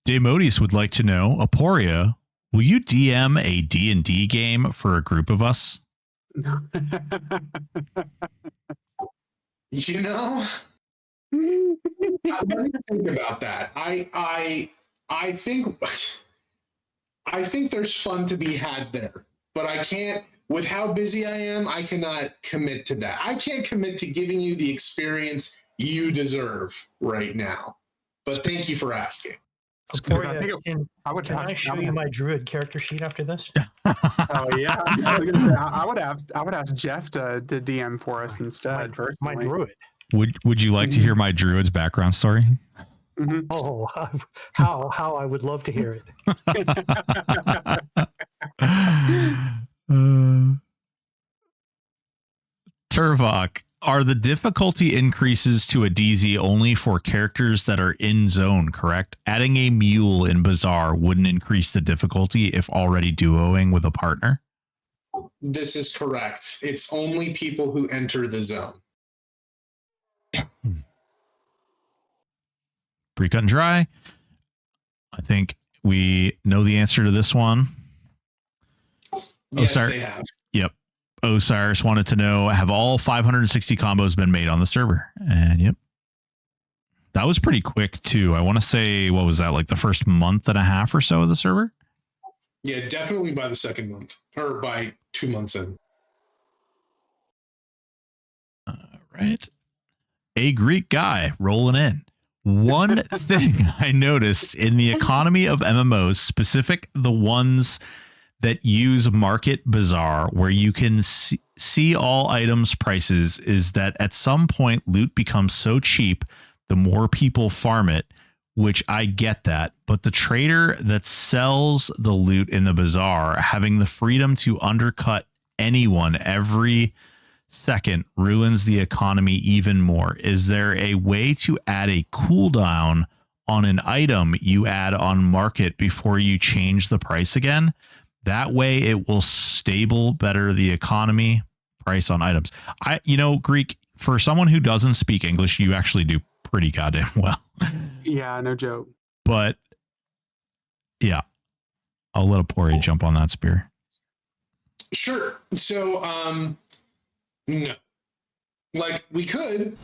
Demodius would like to know, Aporia, will you DM a D&D game for a group of us? You know, let me think about that. I think there's fun to be had there, but I can't. With how busy I am, I cannot commit to that. I can't commit to giving you the experience you deserve right now. But thank you for asking. Aporia, can I show you my druid character sheet after this? Oh yeah, I would ask Jeff to DM for us instead. My druid. Would you like to hear my druid's background story? Mm-hmm. Oh, how I would love to hear it. Turvok, are the difficulty increases to a DZ only for characters that are in zone, correct? Adding a mule in Bazaar wouldn't increase the difficulty if already duoing with a partner? This is correct. It's only people who enter the zone. Pretty cut and dry. I think we know the answer to this one. Yes, they have. Yep. Osiris wanted to know, have all 560 combos been made on the server? And yep. That was pretty quick too. I want to say, what was that, like the first month and a half or so of the server? Yeah, definitely by the second month or by 2 months in. All right. A Greek guy rolling in. One thing I noticed in the economy of MMOs, specific the ones that use Market Bazaar, where you can see all items prices, is that at some point loot becomes so cheap, the more people farm it, which I get that. But the trader that sells the loot in the bazaar, having the freedom to undercut anyone every second, ruins the economy even more. Is there a way to add a cooldown on an item you add on market before you change the price again? That way it will stable better the economy price on items. Greek, for someone who doesn't speak English, you actually do pretty goddamn well. Yeah, no joke. But yeah, I'll let Aporia jump on that spear. Sure. So, no. Like, we could.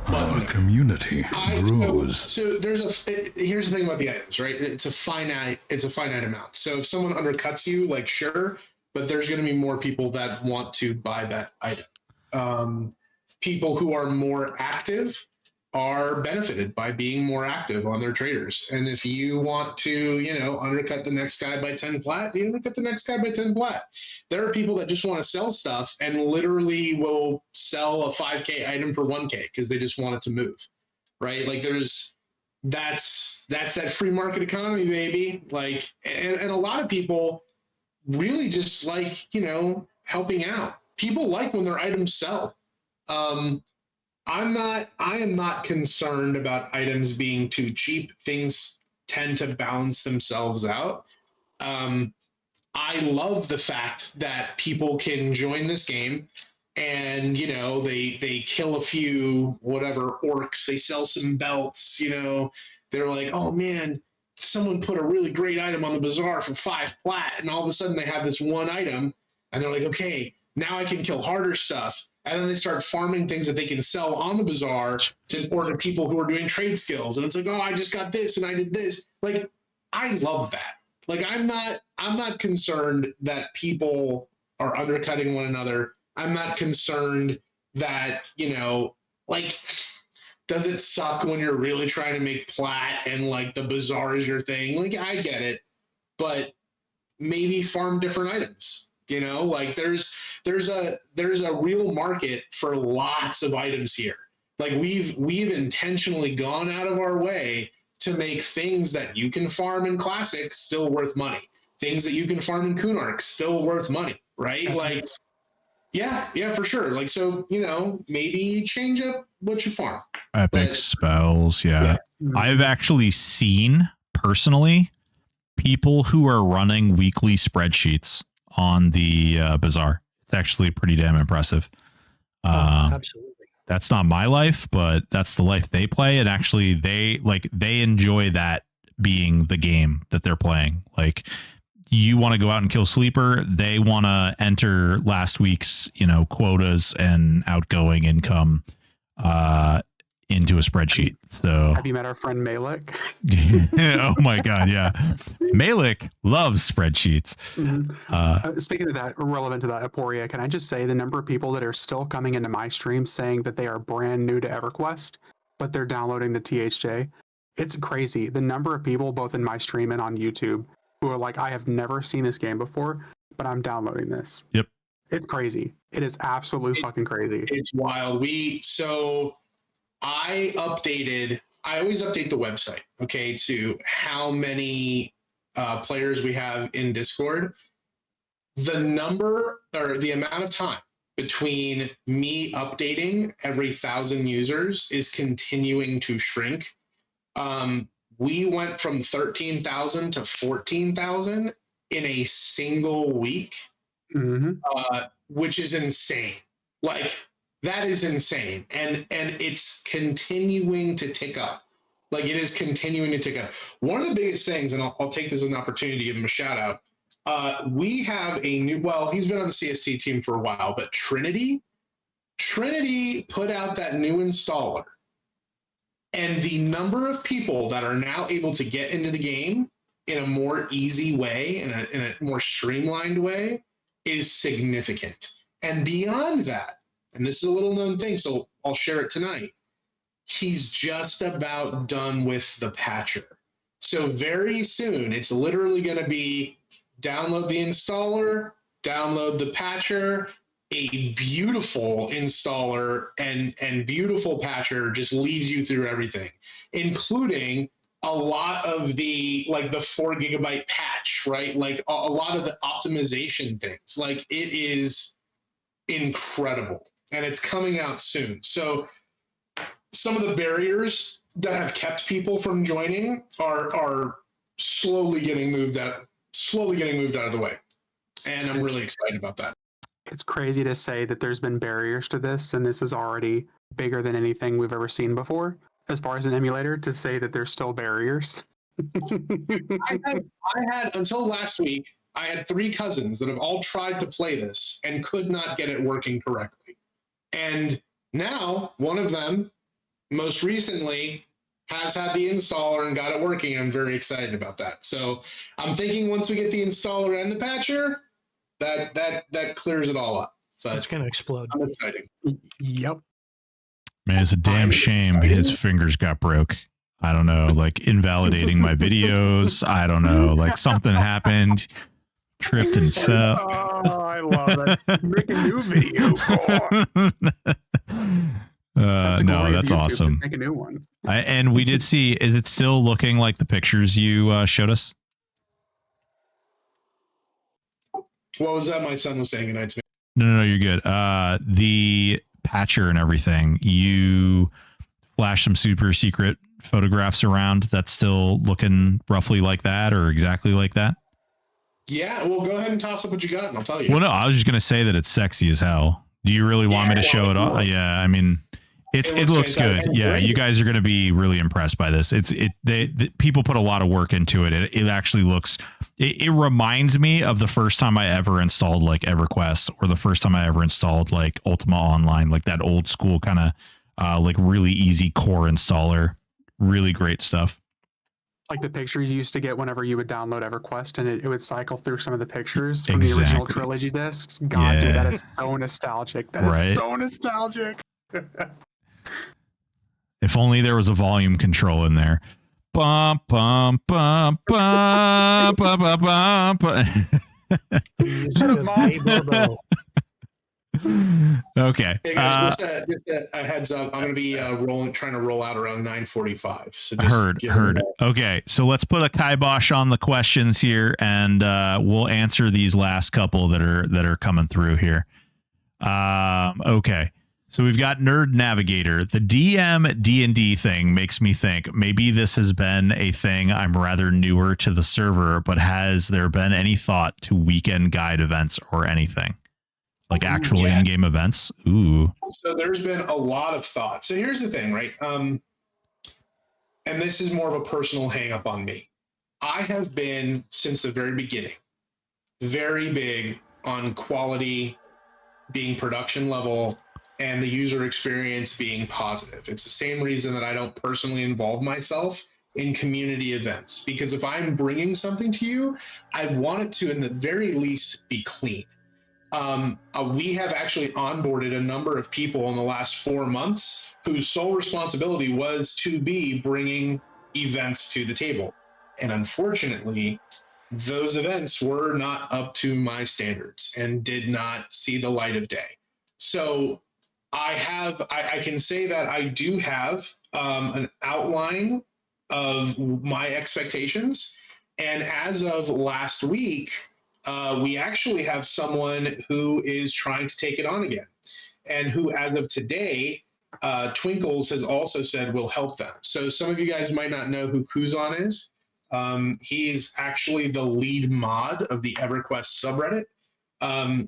Our community grows. So here's the thing about the items, right? It's a finite amount. So if someone undercuts you, like, sure, but there's going to be more people that want to buy that item. People who are more active are benefited by being more active on their traders. And if you want to, undercut the next guy by 10 plat, you undercut the next guy by 10 plat. There are people that just want to sell stuff and literally will sell a 5K item for 1K because they just want it to move, right? Like that's that free market economy, baby. Like, and a lot of people really just like, helping out. People like when their items sell. I am not concerned about items being too cheap. Things tend to balance themselves out. I love the fact that people can join this game and, they kill a few whatever orcs, they sell some belts, they're like, oh man, someone put a really great item on the bazaar for 5 plat, and all of a sudden they have this one item and they're like, okay, now I can kill harder stuff. And then they start farming things that they can sell on the bazaar to people who are doing trade skills. And it's like, oh, I just got this and I did this. Like, I love that. Like, I'm not concerned that people are undercutting one another. I'm not concerned that, like, does it suck when you're really trying to make plat and like the bazaar is your thing? Like, I get it, but maybe farm different items. Like there's a real market for lots of items here. Like we've intentionally gone out of our way to make things that you can farm in Classic still worth money. Things that you can farm in Kunark still worth money, right? Like, yeah, for sure. Like, so, maybe change up what you farm. Epic spells, yeah. I've actually seen personally people who are running weekly spreadsheets on the bazaar. It's actually pretty damn impressive. Absolutely. That's not my life, but that's the life they play. And actually they enjoy that being the game that they're playing. Like, you want to go out and kill Sleeper, they want to enter last week's, quotas and outgoing income into a spreadsheet. So have you met our friend Malik? Oh my God, yeah. Malik loves spreadsheets. Speaking of that, relevant to that, Aporia, can I just say the number of people that are still coming into my stream saying that they are brand new to EverQuest, but they're downloading the THJ? It's crazy. The number of people, both in my stream and on YouTube, who are like, I have never seen this game before, but I'm downloading this. Yep. It's crazy. It is absolutely fucking crazy. It's wild. I always update the website, okay, to how many players we have in Discord. The number or the amount of time between me updating every 1,000 users is continuing to shrink. We went from 13,000 to 14,000 in a single week, which is insane. Like, that is insane. And it's continuing to tick up. Like, it is continuing to tick up. One of the biggest things, and I'll take this as an opportunity to give him a shout out. We have a new, he's been on the CST team for a while, but Trinity put out that new installer. And the number of people that are now able to get into the game in a more easy way, in a more streamlined way, is significant. And beyond that, and this is a little known thing, so I'll share it tonight, he's just about done with the patcher. So very soon, it's literally going to be download the installer, download the patcher, a beautiful installer and beautiful patcher just leads you through everything, including a lot of the 4 gigabyte patch, right? Like a lot of the optimization things. Like, it is incredible, and it's coming out soon. So some of the barriers that have kept people from joining are slowly getting moved out of the way, and I'm really excited about that. It's crazy to say that there's been barriers to this, and this is already bigger than anything we've ever seen before. As far as an emulator, to say that there's still barriers. I had until last week, I had 3 cousins that have all tried to play this and could not get it working correctly. And now one of them, most recently, has had the installer and got it working. I'm very excited about that. So I'm thinking once we get the installer and the patcher, that clears it all up. So it's going to explode. I'm excited. Yep. Man, it's a damn I'm shame excited. his fingers got broke. I don't know, like invalidating my videos. I don't know, like something happened, tripped and fell. Oh, I love it. Make a new video. That's No, great. that's YouTube. awesome. Just make a new one. And we did see, is it still looking like the pictures you showed us? What was that? My son was saying goodnight to me. No, you're good. The patcher and everything, you flash some super secret photographs around. That's still looking roughly like that or exactly like that. Yeah, well, go ahead and toss up what you got, and I'll tell you. Well, no, I was just gonna say that it's sexy as hell. Do you really want me to show it all? Yeah, I mean, it looks good. Yeah, you guys are gonna be really impressed by this. They people put a lot of work into it. It actually looks. It reminds me of the first time I ever installed like EverQuest, or the first time I ever installed like Ultima Online, like that old school kind of like really easy core installer. Really great stuff. Like the pictures you used to get whenever you would download EverQuest, and it would cycle through some of the pictures from the original trilogy discs. God, dude, that is so nostalgic. That is so nostalgic. If only there was a volume control in there. Bum, bum, bum, bum, bum, bum, bum, bum. Okay. Hey guys, just a heads up. I'm going to be trying to roll out around 9:45. So just heard. Okay, so let's put a kibosh on the questions here, and we'll answer these last couple that are coming through here. Okay. So we've got Nerd Navigator. The DM D&D thing makes me think maybe this has been a thing. I'm rather newer to the server, but has there been any thought to weekend guide events or anything? Like actual in-game events? Ooh. So there's been a lot of thought. So here's the thing, right? And this is more of a personal hang up on me. I have been, since the very beginning, very big on quality being production level and the user experience being positive. It's the same reason that I don't personally involve myself in community events, because if I'm bringing something to you, I want it to, in the very least, be clean. We have actually onboarded a number of people in the last 4 months whose sole responsibility was to be bringing events to the table. And unfortunately, those events were not up to my standards and did not see the light of day. So I can say that I do have an outline of my expectations. And as of last week, we actually have someone who is trying to take it on again, and who, as of today, Twinkles has also said will help them. So some of you guys might not know who Kuzan is. He is actually the lead mod of the EverQuest subreddit.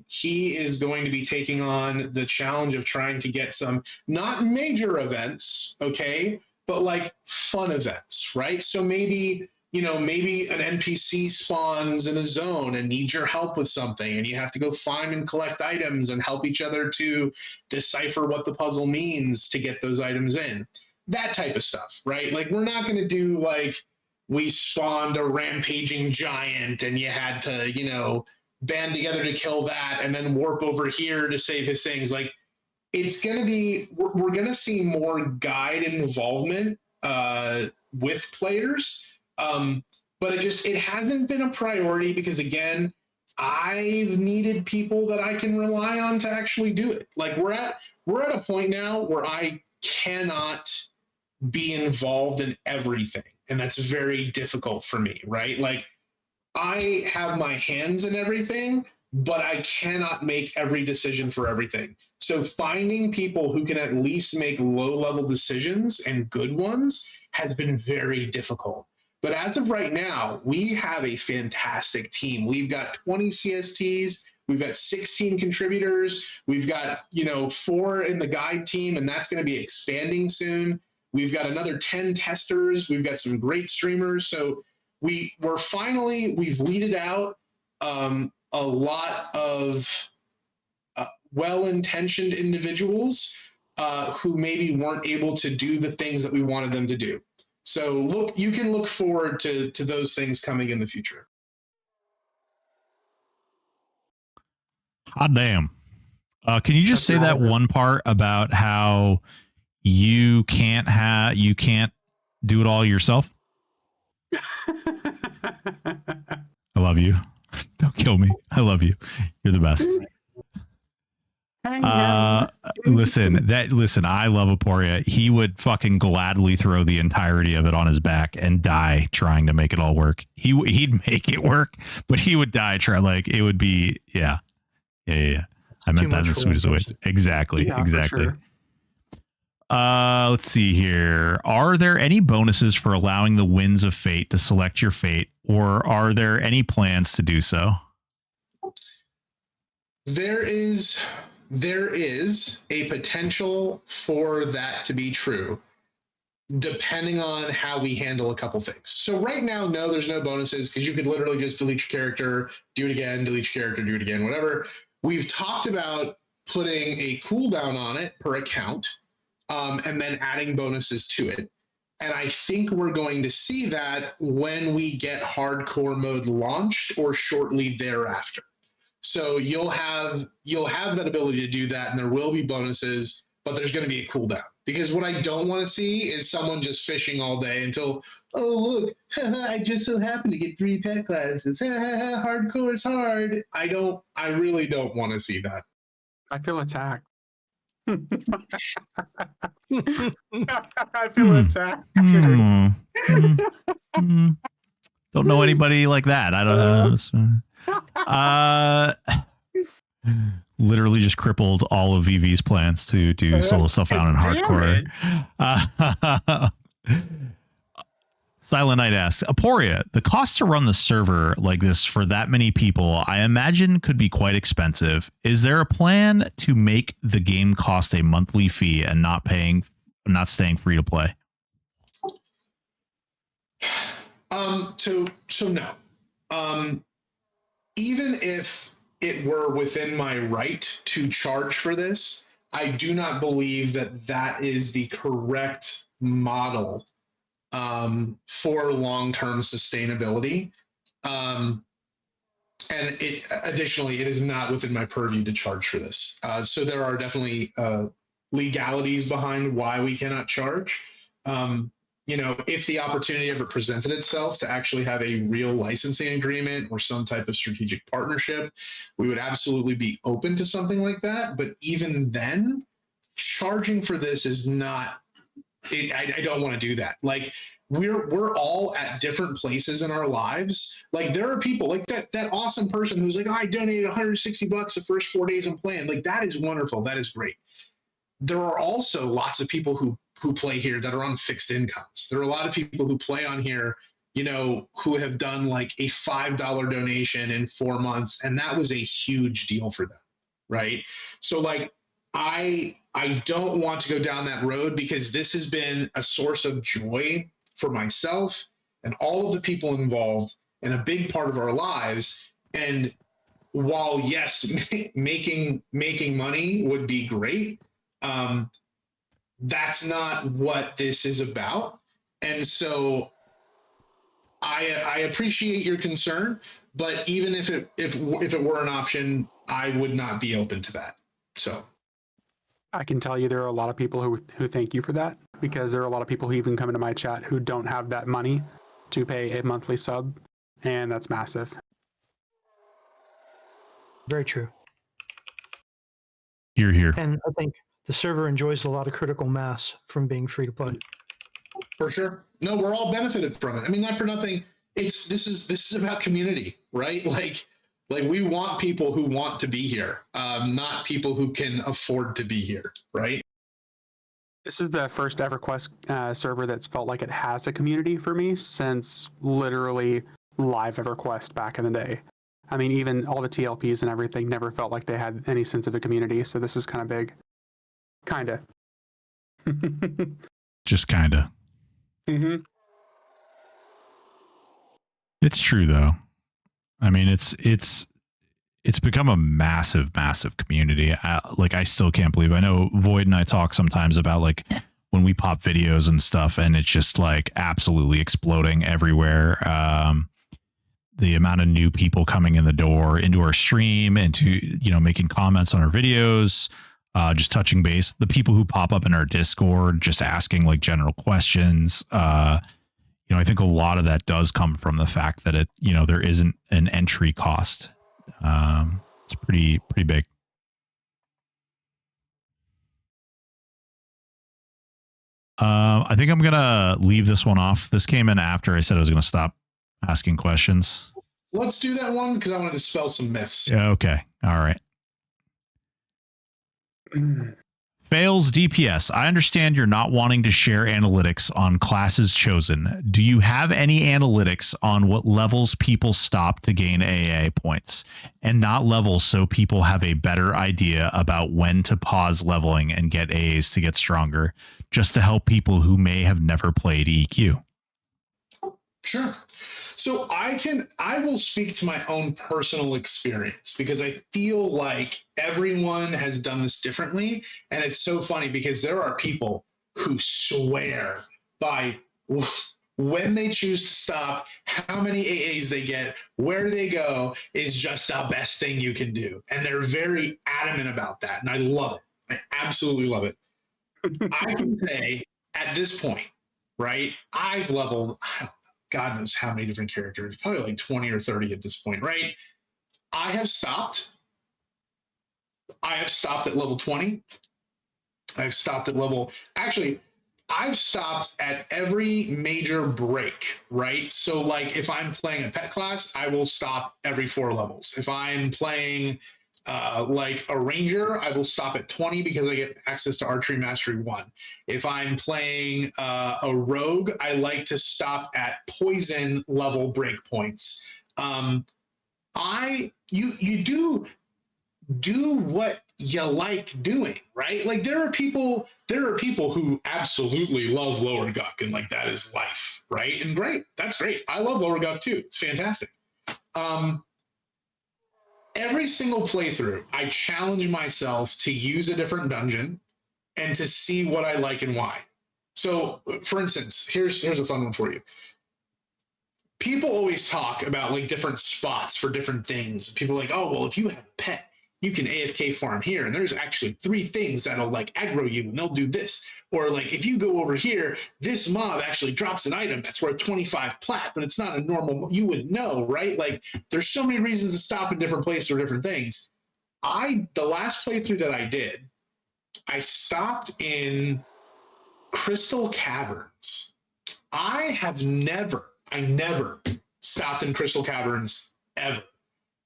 He is going to be taking on the challenge of trying to get some not major events, okay, but like fun events, right? So maybe an NPC spawns in a zone and needs your help with something, and you have to go find and collect items and help each other to decipher what the puzzle means to get those items in. That type of stuff, right? Like, we're not going to do like we spawned a rampaging giant and you had to, band together to kill that and then warp over here to save his things. Like, it's going to be, we're going to see more guide involvement with players. But it hasn't been a priority because, again, I've needed people that I can rely on to actually do it. Like, we're at a point now where I cannot be involved in everything, and that's very difficult for me, right? Like, I have my hands in everything, but I cannot make every decision for everything. So finding people who can at least make low-level decisions, and good ones, has been very difficult. But as of right now, we have a fantastic team. We've got 20 CSTs. We've got 16 contributors. We've got, 4 in the guide team, and that's going to be expanding soon. We've got another 10 testers. We've got some great streamers. So we've weeded out a lot of well-intentioned individuals who maybe weren't able to do the things that we wanted them to do. So you can look forward to those things coming in the future. Hot damn. Can you just say that one part about how you can't do it all yourself? I love you. Don't kill me. I love you. You're the best. Listen, I love Aporia. He would fucking gladly throw the entirety of it on his back and die trying to make it all work. He'd make it work, but he would die it would be yeah. I meant that in the sweetest ways. Exactly. Yeah, exactly. for sure. Let's see here. Are there any bonuses for allowing the winds of fate to select your fate, or are there any plans to do so? There is a potential for that to be true, depending on how we handle a couple things. So right now, no, there's no bonuses because you could literally just delete your character, do it again, delete your character, do it again, whatever. We've talked about putting a cooldown on it per account, and then adding bonuses to it. And I think we're going to see that when we get hardcore mode launched or shortly thereafter. So you'll have that ability to do that, and there will be bonuses, but there's going to be a cooldown. Because what I don't want to see is someone just fishing all day until, oh look, I just so happen to get 3 pet classes. Hardcore is hard. I really don't want to see that. I feel attacked. I feel attacked. Don't know anybody like that. I don't know. Literally just crippled all of VV's plans to do solo stuff out in hardcore. Silent Knight asks, Aporia, the cost to run the server like this for that many people, I imagine could be quite expensive. Is there a plan to make the game cost a monthly fee and not staying free to play? So no. Even if it were within my right to charge for this, I do not believe that is the correct model for long-term sustainability. And additionally, it is not within my purview to charge for this. So there are definitely legalities behind why we cannot charge. If the opportunity ever presented itself to actually have a real licensing agreement or some type of strategic partnership, we would absolutely be open to something like that. But even then, charging for this is not, I don't want to do that. Like we're all at different places in our lives. Like there are people like that awesome person who's like, oh, I donated $160 the first 4 days I'm playing. Like that is wonderful. That is great. There are also lots of people who play here that are on fixed incomes. There are a lot of people who play on here, who have done like a $5 donation in 4 months. And that was a huge deal for them. Right. So like, I don't want to go down that road because this has been a source of joy for myself and all of the people involved and a big part of our lives. And while yes, making money would be great, that's not what this is about. And so I appreciate your concern, but even if it were an option, I would not be open to that. So I can tell you there are a lot of people who thank you for that, because there are a lot of people who even come into my chat who don't have that money to pay a monthly sub, and that's massive. Very true. You're here. And I think the server enjoys a lot of critical mass from being free to play. For sure. No, we're all benefited from it. I mean, not for nothing. This is about community, right? Like we want people who want to be here, not people who can afford to be here, right? This is the first EverQuest server that's felt like it has a community for me since literally live EverQuest back in the day. I mean, even all the TLPs and everything never felt like they had any sense of a community. So this is kind of big. Kinda. Just kinda. Mm-hmm. It's true though. I mean, it's become a massive community. I still can't believe. I know Void and I talk sometimes about like when we pop videos and stuff, and it's just like absolutely exploding everywhere. The amount of new people coming in the door into our stream and to making comments on our videos. just touching base. The people who pop up in our Discord, just asking like general questions. I think a lot of that does come from the fact that there isn't an entry cost. It's pretty big. I think I'm gonna leave this one off. This came in after I said I was gonna stop asking questions. Let's do that one because I want to dispel some myths. Yeah. Okay. All right. Fails DPS. I understand you're not wanting to share analytics on classes chosen. Do you have any analytics on what levels people stop to gain AA points, and not levels so people have a better idea about when to pause leveling and get AAs to get stronger, just to help people who may have never played EQ? Sure. So I will speak to my own personal experience because I feel like everyone has done this differently. And it's so funny because there are people who swear by when they choose to stop, how many AAs they get, where they go is just the best thing you can do. And they're very adamant about that. And I love it. I absolutely love it. I can say at this point, right, I've leveled, God knows how many different characters, probably like 20 or 30 at this point, right? I have stopped at level 20. I've stopped at every major break, right? So like if I'm playing a pet class, I will stop every 4 levels. If I'm playing like a ranger, I will stop at 20 because I get access to archery mastery 1. If I'm playing a rogue, I like to stop at poison level breakpoints. You do what you like doing, right? Like there are people who absolutely love lower guck and like that is life, right? And great, that's great. I love lower guck too. It's fantastic. Every single playthrough, I challenge myself to use a different dungeon and to see what I like and why. So, for instance, here's a fun one for you. People always talk about like different spots for different things. People are like, oh, well, if you have a pet, you can AFK farm here, and there's actually 3 things that'll like aggro you, and they'll do this. Or like if you go over here, this mob actually drops an item that's worth 25 plat, but it's not a normal. You wouldn't know, right? Like there's so many reasons to stop in different places or different things. The last playthrough that I did, I stopped in Crystal Caverns. I never stopped in Crystal Caverns ever.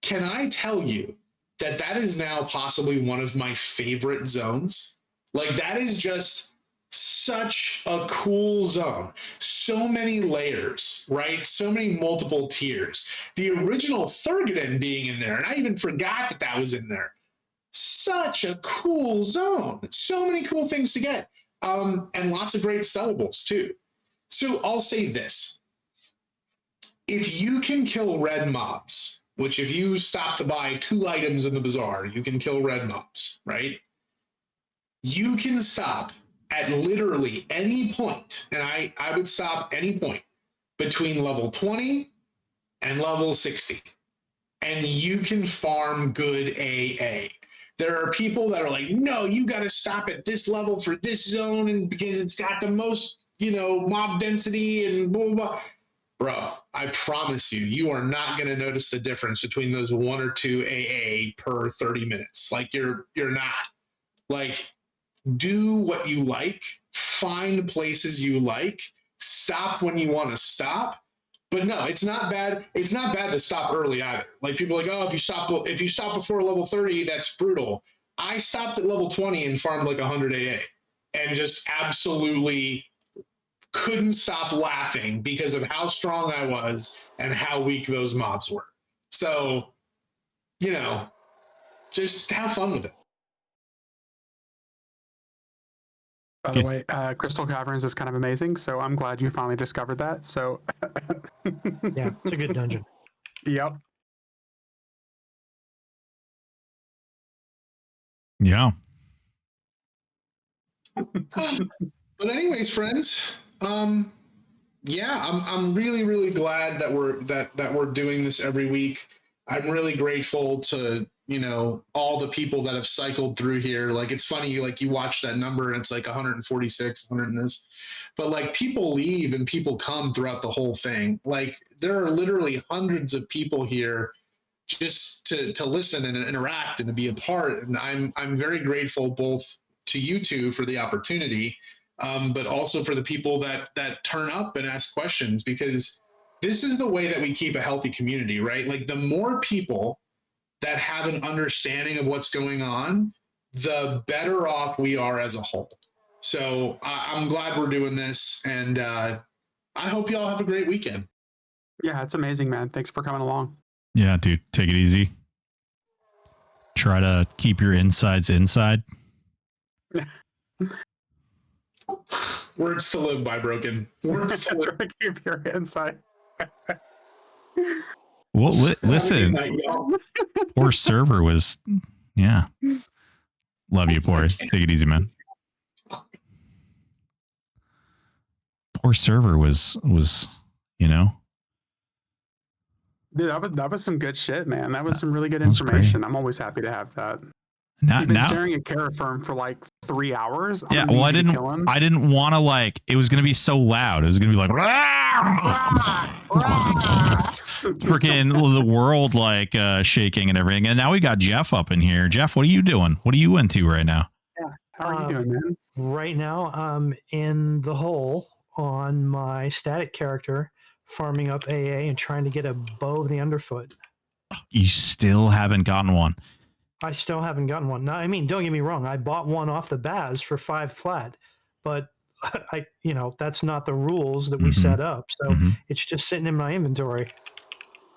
Can I tell you that is now possibly one of my favorite zones? Like that is just such a cool zone. So many layers, right? So many multiple tiers. The original Thurgoden being in there, and I even forgot that was in there. Such a cool zone. So many cool things to get. And lots of great sellables too. So I'll say this. If you can kill red mobs, which if you stop to buy 2 items in the bazaar, you can kill red mobs, right? You can stop at literally any point, and I would stop any point between level 20 and level 60, and you can farm good AA. There are people that are like, no, you got to stop at this level for this zone, and because it's got the most, mob density and blah, blah, blah. Bro, I promise you, you are not going to notice the difference between those 1 or 2 AA per 30 minutes. Like you're not. Like, do what you like, find places you like, stop when you want to stop. But no, it's not bad. It's not bad to stop early either. Like people are like, oh, if you stop before level 30, that's brutal. I stopped at level 20 and farmed like 100 AA and just absolutely couldn't stop laughing because of how strong I was and how weak those mobs were. So, just have fun with it. By the way, Crystal Caverns is kind of amazing, so I'm glad you finally discovered that. So, Yeah, it's a good dungeon. Yep. Yeah. But anyways, friends, yeah, I'm really, really glad that we're doing this every week. I'm really grateful to all the people that have cycled through here. Like, it's funny, like you watch that number and it's like 146, 100 and this, but like people leave and people come throughout the whole thing. Like, there are literally hundreds of people here just to listen and interact and to be a part. And I'm very grateful both to you two for the opportunity, but also for the people that turn up and ask questions, because this is the way that we keep a healthy community, right? Like, the more people that have an understanding of what's going on, the better off we are as a whole. So I'm glad we're doing this, and I hope y'all have a great weekend. Yeah, it's amazing, man. Thanks for coming along. Yeah, dude, take it easy. Try to keep your insides inside. Words to live by, Broken. Words to live. Try to keep your inside. Well, listen, poor server was, yeah. Love you, Pori. Take it easy, man. Poor server was, Dude, that was some good shit, man. That was some really good information. I'm always happy to have that. You've been staring at Terraform for like 3 hours. Yeah, well, I didn't want to, like, it was going to be so loud. It was going to be like, freaking the world, like, shaking and everything. And now we got Jeff up in here. Jeff, what are you doing? What are you into right now? Yeah, how are you doing, man? Right now, I'm in the hole on my static character, farming up AA and trying to get a bow of the underfoot. You still haven't gotten one. I still haven't gotten one. Now, I mean, don't get me wrong. I bought one off the Baz for 5 plat, but that's not the rules that we set up. So it's just sitting in my inventory.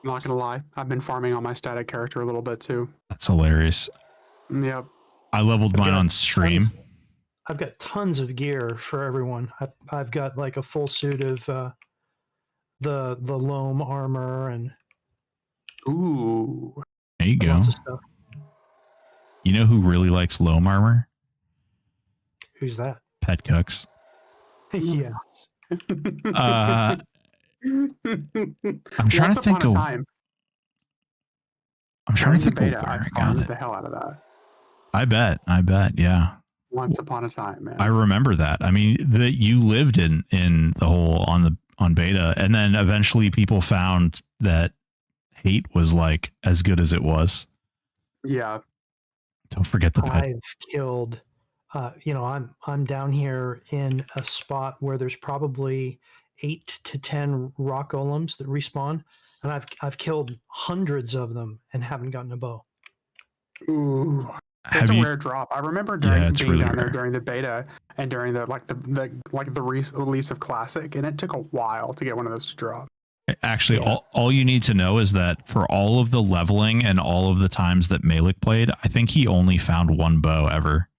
I'm not gonna lie. I've been farming on my static character a little bit too. That's hilarious. Yep. I leveled mine on stream. I've got tons of gear for everyone. I've got like a full suit of the loam armor and ooh, there you go. Lots of stuff. You know who really likes loam armor? Who's that? Pet Cooks. Yeah. I'm trying to think of. I'm trying to think of where I got it. The hell out of that. I bet. Yeah. Once upon a time, man. I remember that. I mean, that you lived in the hole on beta, and then eventually people found that hate was like as good as it was. Yeah. Don't forget the pet. I've killed. I'm down here in a spot where there's probably 8 to 10 rock golems that respawn, and I've killed hundreds of them and haven't gotten a bow. Ooh. It's a rare drop. I remember being really down there rare. during the beta and during the release of Classic, and it took a while to get one of those to drop. Actually, all you need to know is that for all of the leveling and all of the times that Malik played, I think he only found one bow ever.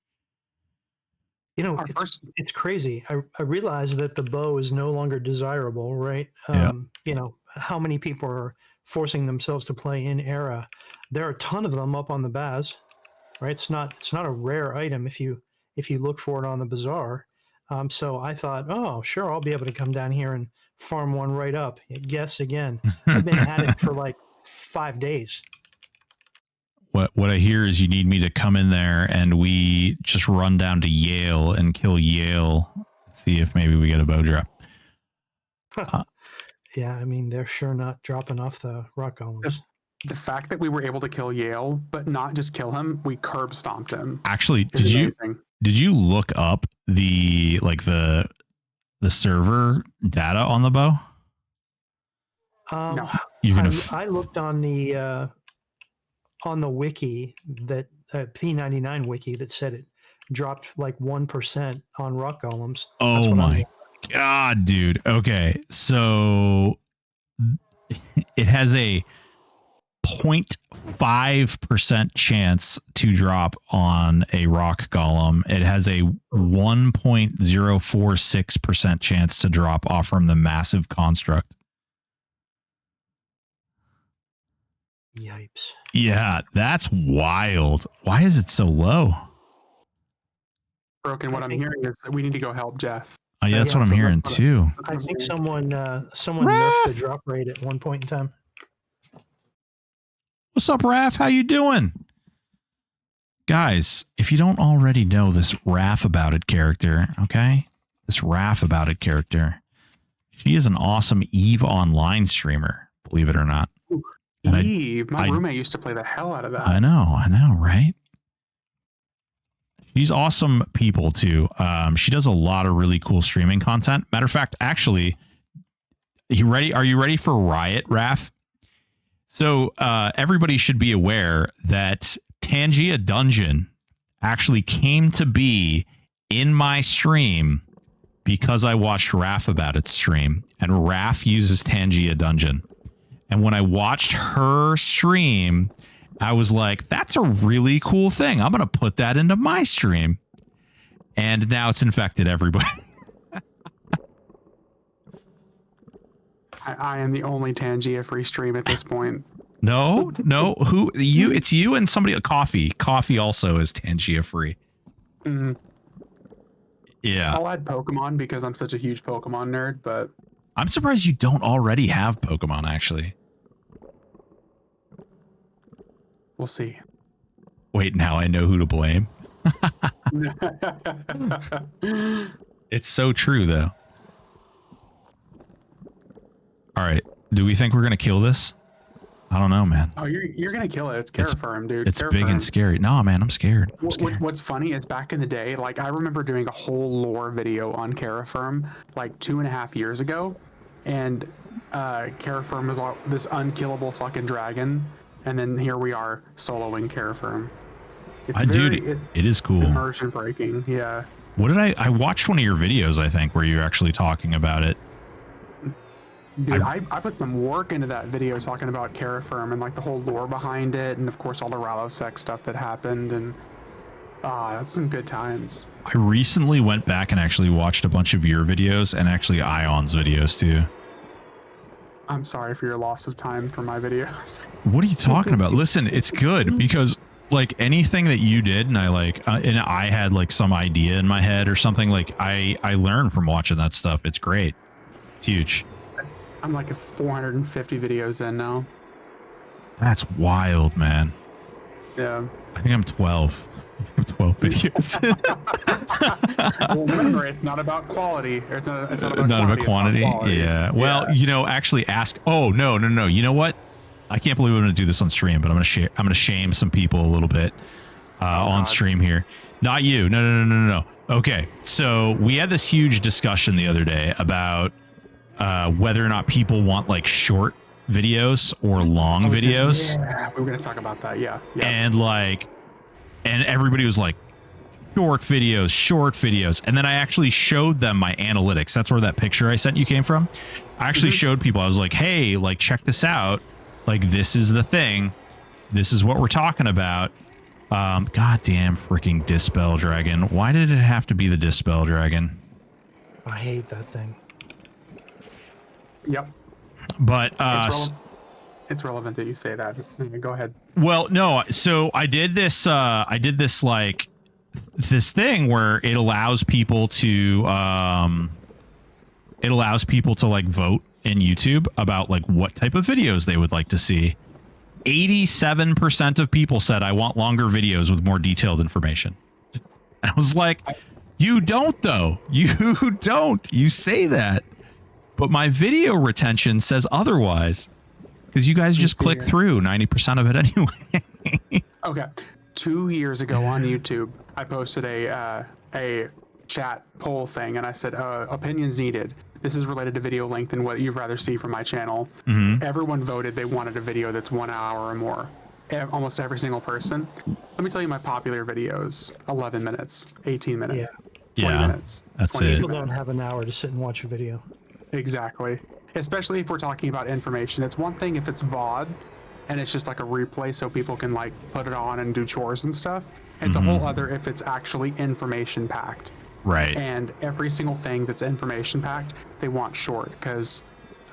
It's crazy. I realize that the bow is no longer desirable, right? How many people are forcing themselves to play in Era? There are a ton of them up on the Baz, right? It's not a rare item if you look for it on the bazaar. So I thought, oh, sure, I'll be able to come down here and farm one right up. Guess again. I've been at it for like 5 days. What I hear is you need me to come in there and we just run down to Yale and kill Yale. See if maybe we get a bow drop. Yeah, I mean, they're sure not dropping off the rock golems. The fact that we were able to kill Yale, but not just kill him, we curb stomped him. Actually, did you look up the server data on the bow? No. I looked on the wiki, that P99 wiki, that said it dropped like 1% on rock golems. Oh my God, dude. Okay. So it has a 0.5% chance to drop on a rock golem. It has a 1.046% chance to drop off from the massive construct. Yipes. Yeah, that's wild. Why is it so low? Broken, what I'm hearing is that we need to go help Jeff. Oh, yeah, that's what I'm hearing too. I think someone nerfed the drop rate at one point in time. What's up, Raph? How you doing? Guys, if you don't already know this Raph About It character, okay? This Raph About It character, she is an awesome EVE Online streamer, believe it or not. And Eve, my roommate used to play the hell out of that. I know, right? She's awesome people too. She does a lot of really cool streaming content. Matter of fact, actually, are you ready for Riot, Raph? So everybody should be aware that Tangia Dungeon actually came to be in my stream because I watched Raph About It stream, and Raph uses Tangia Dungeon. And when I watched her stream, I was like, that's a really cool thing. I'm going to put that into my stream. And now it's infected everybody. I am the only Tangia free stream at this point. No, it's you and somebody. Coffee also is Tangia free. Mm-hmm. Yeah. I'll add Pokemon because I'm such a huge Pokemon nerd, but I'm surprised you don't already have Pokemon, actually. We'll see. Wait, now I know who to blame. It's so true, though. All right. Do we think we're going to kill this? I don't know, man. Oh, you're going to kill it. It's Caraferm, dude. It's big and scary. No, man, I'm scared. What's funny is back in the day, like I remember doing a whole lore video on Caraferm like 2.5 years ago. And Caraferm was like this unkillable fucking dragon. And then here we are soloing Caraferm. It is cool. Immersion breaking. Yeah. What did I watched one of your videos, I think, where you're actually talking about it. Dude, I put some work into that video talking about Caraferm and like the whole lore behind it, and of course all the Rallosec stuff that happened, and that's some good times. I recently went back and actually watched a bunch of your videos and actually Ion's videos too. I'm sorry for your loss of time for my videos. What are you talking about? Listen, it's good because like anything that you did, and I had like some idea in my head or something, like I learned from watching that stuff. It's great. It's huge. I'm like 450 videos in now. That's wild, man. Yeah. I think I'm 12. 12 videos. Well, remember, it's not about quality. It's not about quantity. Yeah. Well, yeah. Actually ask. Oh, no. You know what? I can't believe I'm going to do this on stream, but I'm going to shame some people a little bit on stream here. Not you. No. Okay. So we had this huge discussion the other day about whether or not people want like short videos or long videos. Yeah, we were going to talk about that. Yeah. And everybody was like, short videos. And then I actually showed them my analytics. That's where that picture I sent you came from. I actually showed people. I was like, hey, like, check this out. Like, this is the thing. This is what we're talking about. Goddamn freaking Dispel Dragon. Why did it have to be the Dispel Dragon? I hate that thing. Yep. But it's relevant that you say that. Go ahead. Well, no. So I did this like this thing where it allows people to like vote in YouTube about like what type of videos they would like to see. 87% of people said I want longer videos with more detailed information. And I was like, you don't though. You don't. You say that. But my video retention says otherwise. Because you guys just click through 90% of it anyway. Okay. 2 years ago on YouTube, I posted a chat poll thing, and I said, opinions needed. This is related to video length and what you'd rather see from my channel. Mm-hmm. Everyone voted they wanted a video that's 1 hour or more. Almost every single person. Let me tell you my popular videos. 11 minutes, 18 minutes, 20 minutes. That's it. People don't have an hour to sit and watch a video. Exactly. Especially if we're talking about information. It's one thing if it's VOD and it's just like a replay so people can like put it on and do chores and stuff. It's a whole other if it's actually information packed. Right. And every single thing that's information packed, they want short because,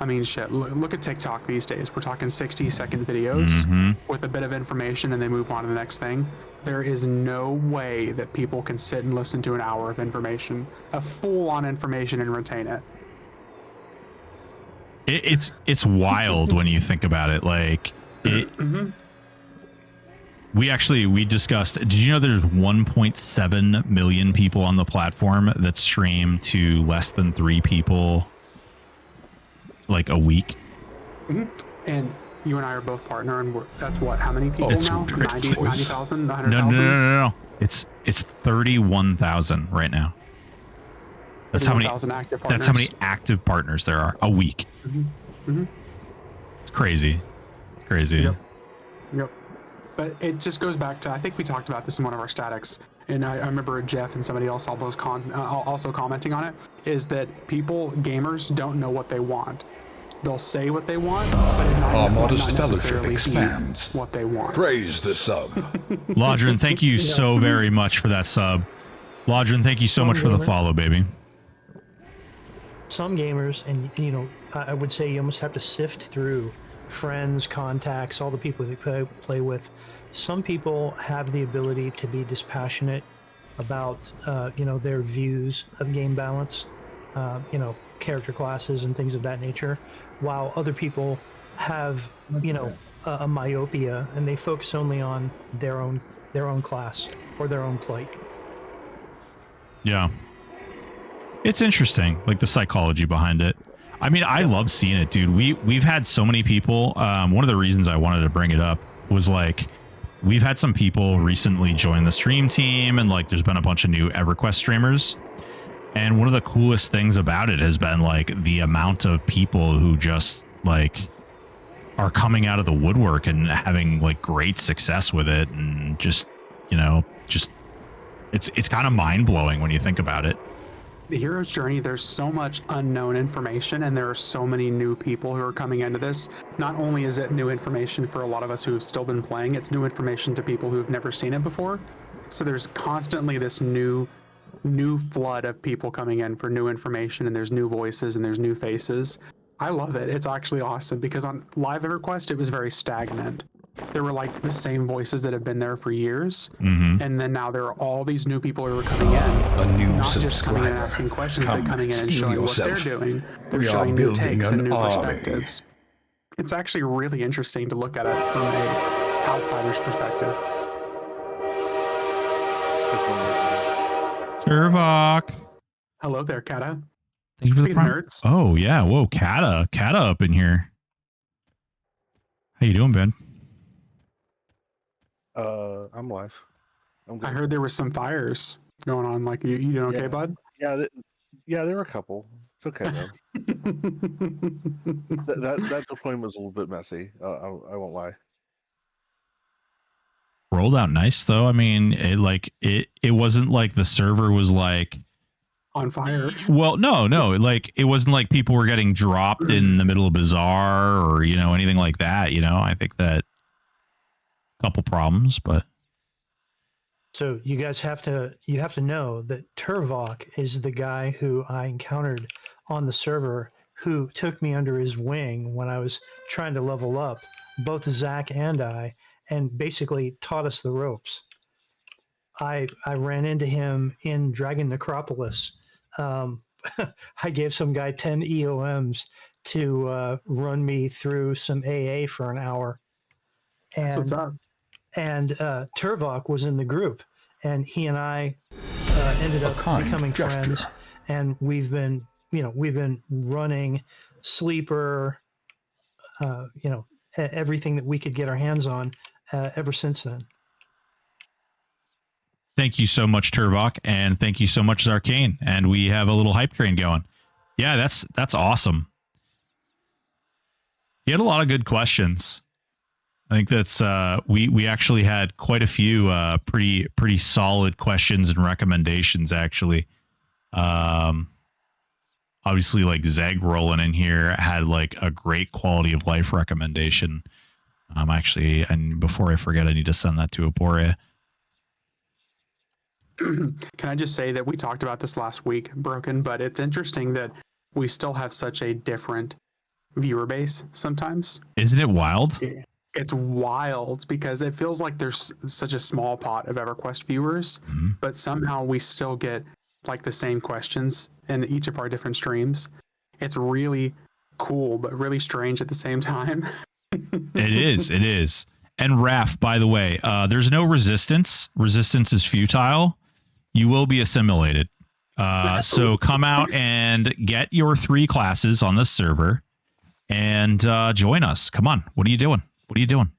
I mean, shit, look at TikTok these days. We're talking 60-second videos with a bit of information and they move on to the next thing. There is no way that people can sit and listen to an hour of information, a full-on information, and retain it. It's wild when you think about it. Like we discussed, did you know there's 1.7 million people on the platform that stream to less than 3 people like a week? Mm-hmm. And you and I are both partner, and that's what, how many people now? 90,000, 100,000? No. It's 31,000 right now. That's how many active partners. That's how many active partners there are a week. Mm-hmm. Mm-hmm. It's crazy. Yep. But it just goes back to, I think we talked about this in one of our statics, and I remember Jeff and somebody else also commenting on it, is that gamers don't know what they want. They'll say what they want, but it might Our not modest necessarily fellowship expands. be what they want. Praise the sub. Lodrin, thank you so very much for that sub. Lodrin, thank you so much for the follow, baby. Some gamers, and I would say you almost have to sift through friends, contacts, all the people they play with. Some people have the ability to be dispassionate about their views of game balance, character classes and things of that nature, while other people have a myopia and they focus only on their own class or their own plight. Yeah, it's interesting, like the psychology behind it. I mean, I love seeing it, dude. We've had so many people. One of the reasons I wanted to bring it up was like, we've had some people recently join the stream team, and like there's been a bunch of new EverQuest streamers. And one of the coolest things about it has been like the amount of people who just like are coming out of the woodwork and having like great success with it, and just it's kind of mind blowing when you think about it. The hero's journey, there's so much unknown information, and there are so many new people who are coming into this. Not only is it new information for a lot of us who've still been playing, it's new information to people who've never seen it before. So there's constantly this new flood of people coming in for new information, and there's new voices and there's new faces. I love it. It's actually awesome, because on live EverQuest it was very stagnant. There were like the same voices that have been there for years, and then now there are all these new people who are coming in. A new not subscriber. just coming in and asking questions, but coming in and showing what they're doing. They're showing new takes and new perspectives. It's actually really interesting to look at it from a outsider's perspective. Turvok. Hello there, Kata. Thank you for the prime. Nerds. Oh yeah, whoa, Kata up in here. How you doing, Ben? I'm live. I'm good. I heard there was some fires going on. Like, you doing okay, bud? Yeah, there were a couple. It's okay though. that deployment was a little bit messy. I won't lie. Rolled out nice though. I mean, it wasn't like the server was like on fire. Well, no, like it wasn't like people were getting dropped in the middle of Bazaar or anything like that. I think that a couple problems, but so you guys have to know that Turvok is the guy who I encountered on the server, who took me under his wing when I was trying to level up, both Zach and I, and basically taught us the ropes. I ran into him in Dragon Necropolis. I gave some guy 10 EOMs to run me through some AA for an hour. And, that's what's up. And Turvok was in the group, and he and I ended up becoming friends. And we've been running Sleeper, everything that we could get our hands on ever since then. Thank you so much, Turvok, and thank you so much, Zarkane. And we have a little hype train going. Yeah, that's awesome. He had a lot of good questions. I think that's we actually had quite a few pretty solid questions and recommendations actually. Obviously, like Zeg rolling in here had like a great quality of life recommendation. Actually, and before I forget, I need to send that to Aporia. Can I just say that we talked about this last week, Broken, but it's interesting that we still have such a different viewer base sometimes. Isn't it wild? It's wild because it feels like there's such a small pot of EverQuest viewers, but somehow we still get like the same questions in each of our different streams. It's really cool, but really strange at the same time. It is. And Raph, by the way, there's no resistance. Resistance is futile. You will be assimilated. So come out and get your 3 classes on this server and join us. Come on. What are you doing? What are you doing?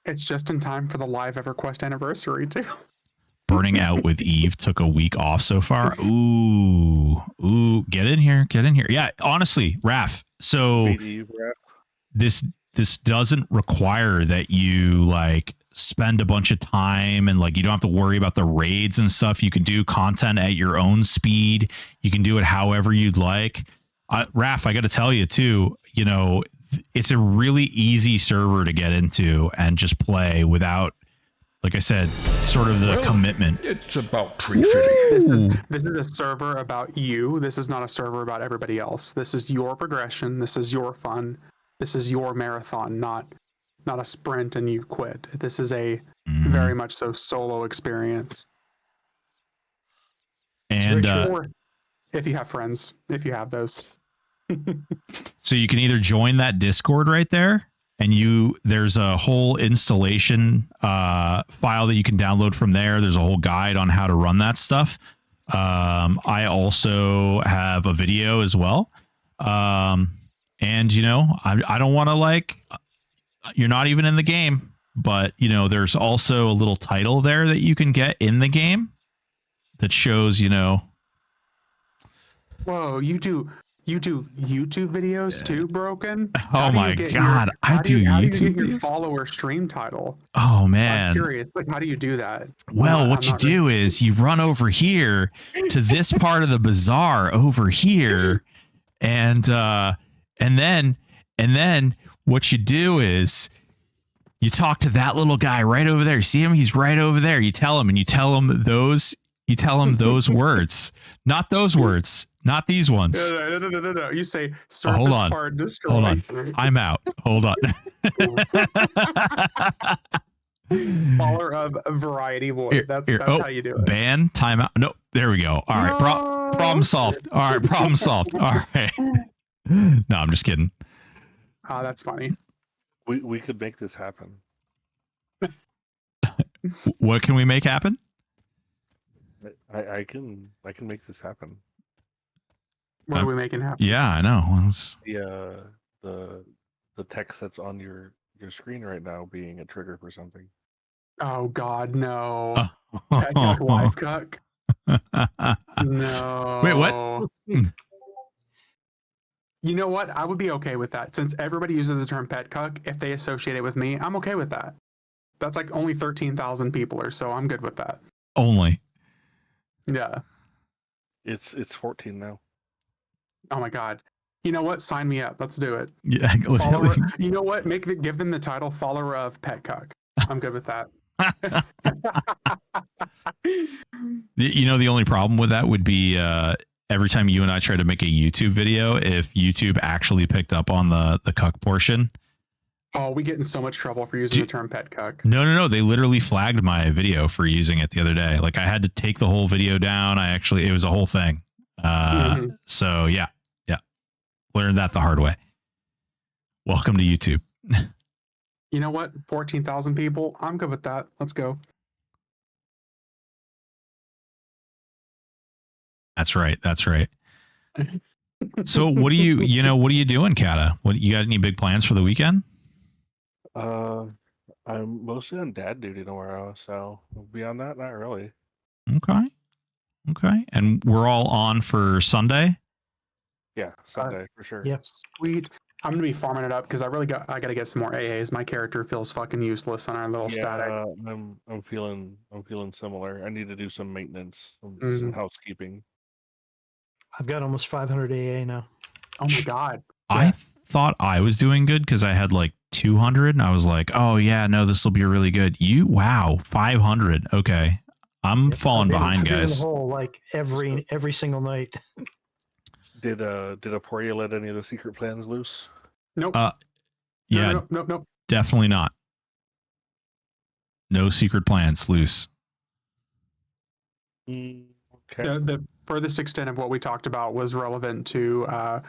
It's just in time for the live EverQuest anniversary too. Burning out with Eve took a week off so far. Ooh, get in here. Yeah, honestly, Raph. So Beat Eve, Raph. this doesn't require that you like spend a bunch of time and like you don't have to worry about the raids and stuff. You can do content at your own speed. You can do it however you'd like. Raph, I got to tell you too, you know, it's a really easy server to get into and just play without, like I said, sort of the commitment. It's about tree fitting. This is a server about you. This is not a server about everybody else. This is your progression. This is your fun. This is your marathon, not a sprint and you quit. This is a very much so solo experience. And or if you have friends, if you have those. So you can either join that Discord right there, and there's a whole installation file that you can download from there. There's a whole guide on how to run that stuff. I also have a video as well. And you know, I don't want to like, you're not even in the game, but you know, there's also a little title there that you can get in the game that shows, you know. Whoa, you do YouTube videos too, Broken? Oh my God, I do YouTube How do you get your videos? follower stream title? Oh man. I'm curious, like how do you do that? Well, what you do is you run over here to this part of the bazaar over here, and then what you do is you talk to that little guy right over there. See him? He's right over there. You tell him those words, not those words, not these ones. No. You say Hold surface on. part destroy. Hold on. I'm out. Hold on. Follower of Variety Void. That's how you do it. Ban, timeout. No, there we go. All right. Problem solved. All right. Problem solved. All right. No, I'm just kidding. Oh, that's funny. We could make this happen. What can we make happen? I can make this happen. What are we making happen? Yeah, I know. The text that's on your screen right now being a trigger for something. Oh God, no. Pet cuck, wife cuck. No. Wait, what? You know what? I would be okay with that. Since everybody uses the term pet cuck, if they associate it with me, I'm okay with that. That's like only 13,000 people or so. I'm good with that. Only. Yeah. It's 14 now. Oh my God. You know what? Sign me up. Let's do it. Yeah. You know what? Give them the title follower of pet cuck. I'm good with that. You know, the only problem with that would be every time you and I try to make a YouTube video, if YouTube actually picked up on the cuck portion. Oh, we get in so much trouble for using the term pet cuck. No. They literally flagged my video for using it the other day. Like I had to take the whole video down. It was a whole thing. So yeah. Learned that the hard way. Welcome to YouTube. You know what? 14,000 people. I'm good with that. Let's go. That's right. So what are you doing, Kata? What you got any big plans for the weekend? I'm mostly on dad duty tomorrow, so beyond that, not really. Okay. And we're all on for Sunday? Yeah, Sunday for sure. Yeah. Sweet. I'm gonna be farming it up because I gotta get some more AAs. My character feels fucking useless on our little static. I'm feeling similar. I need to do some maintenance, some housekeeping. I've got almost 500 AA now. Oh my God. I thought I was doing good because I had like 200 and I was like, oh yeah, no, this will be really good. 500. Okay. I'm falling behind, I'm in guys. the hole like every single night. Did Aporia let any of the secret plans loose? Nope. Yeah, Nope. definitely not. No secret plans loose. Okay. The furthest extent of what we talked about was relevant to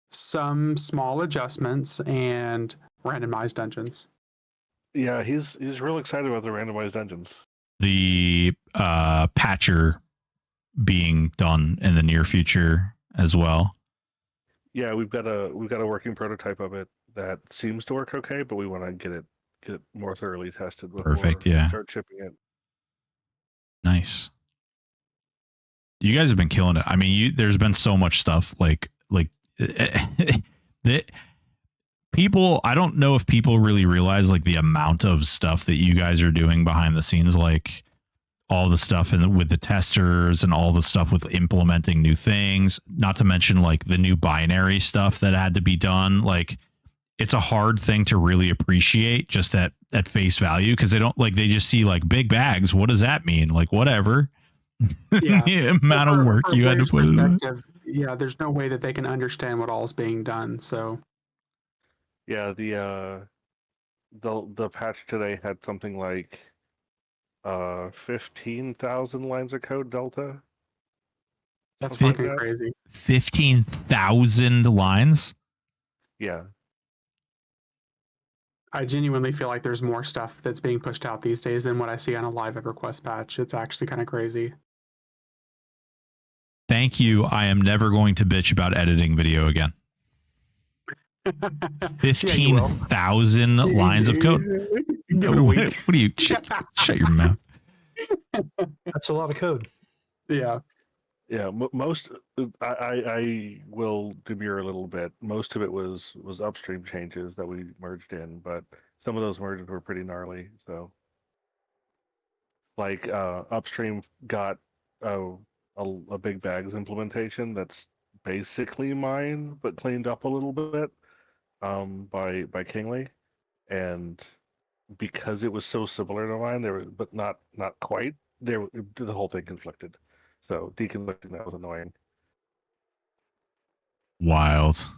some small adjustments and randomized dungeons. Yeah, he's real excited about the randomized dungeons. The patcher being done in the near future as well. Yeah, we've got a working prototype of it that seems to work okay, but we want to get it more thoroughly tested before Perfect, we yeah. start shipping it. Nice. You guys have been killing it. I mean, there's been so much stuff like that people, I don't know if people really realize like the amount of stuff that you guys are doing behind the scenes, like all the stuff with the testers and all the stuff with implementing new things, not to mention like the new binary stuff that had to be done. Like it's a hard thing to really appreciate just at face value, because they just see like big bags. What does that mean? Like whatever. Yeah. The amount of work you had to put in it. Yeah, there's no way that they can understand what all is being done. So Yeah, the patch today had something like 15,000 lines of code delta. that's Something fucking like that. crazy. 15,000 lines. Yeah. I genuinely feel like there's more stuff that's being pushed out these days than what I see on a live EverQuest patch. It's actually kind of crazy. Thank you. I am never going to bitch about editing video again. 15,000 lines of code. Give it a week. What do you shut your mouth? That's a lot of code. Yeah. Yeah, most I will demur a little bit. Most of it was upstream changes that we merged in, but some of those merges were pretty gnarly. So, like upstream got a big bags implementation that's basically mine, but cleaned up a little bit by Kingly, and because it was so similar to mine, but not quite. The whole thing conflicted. So deconflicting that was annoying. Wild.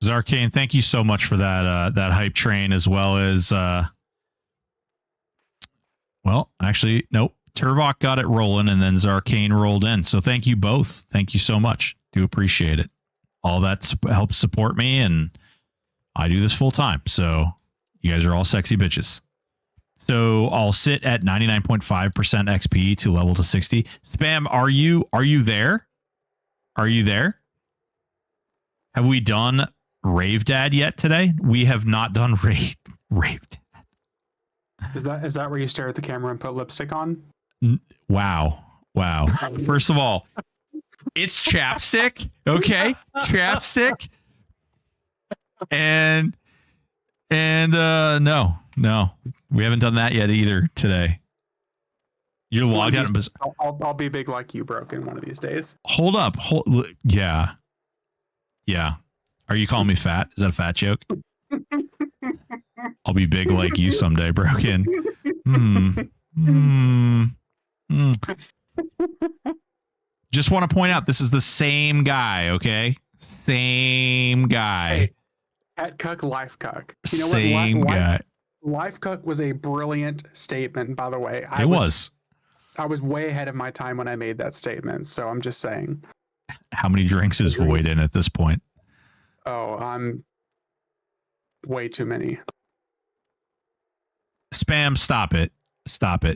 Zarkane, thank you so much for that hype train, as well as well, actually, nope. Turvok got it rolling, and then Zarkane rolled in. So thank you both. Thank you so much. Do appreciate it. All that helps support me, and I do this full time. So you guys are all sexy bitches. So I'll sit at 99.5% XP to level to 60. Spam, are you there? Are you there? Have we done Rave Dad yet today? We have not done Rave Dad. Is that where you stare at the camera and put lipstick on? Wow. First of all, it's chapstick. Okay. Chapstick. And no, we haven't done that yet either today. You're logged out. I'll be big like you, Broken, one of these days. Hold up. Yeah. Are you calling me fat? Is that a fat joke? I'll be big like you someday, Broken. Just want to point out, this is the same guy, okay? Same guy. Hey, at Cuck, Life Cuck. You know same what? Guy. Life Cuck was a brilliant statement, by the way. It was. I was way ahead of my time when I made that statement, so I'm just saying. How many drinks is Void in at this point? Oh, I'm way too many. Spam, stop it.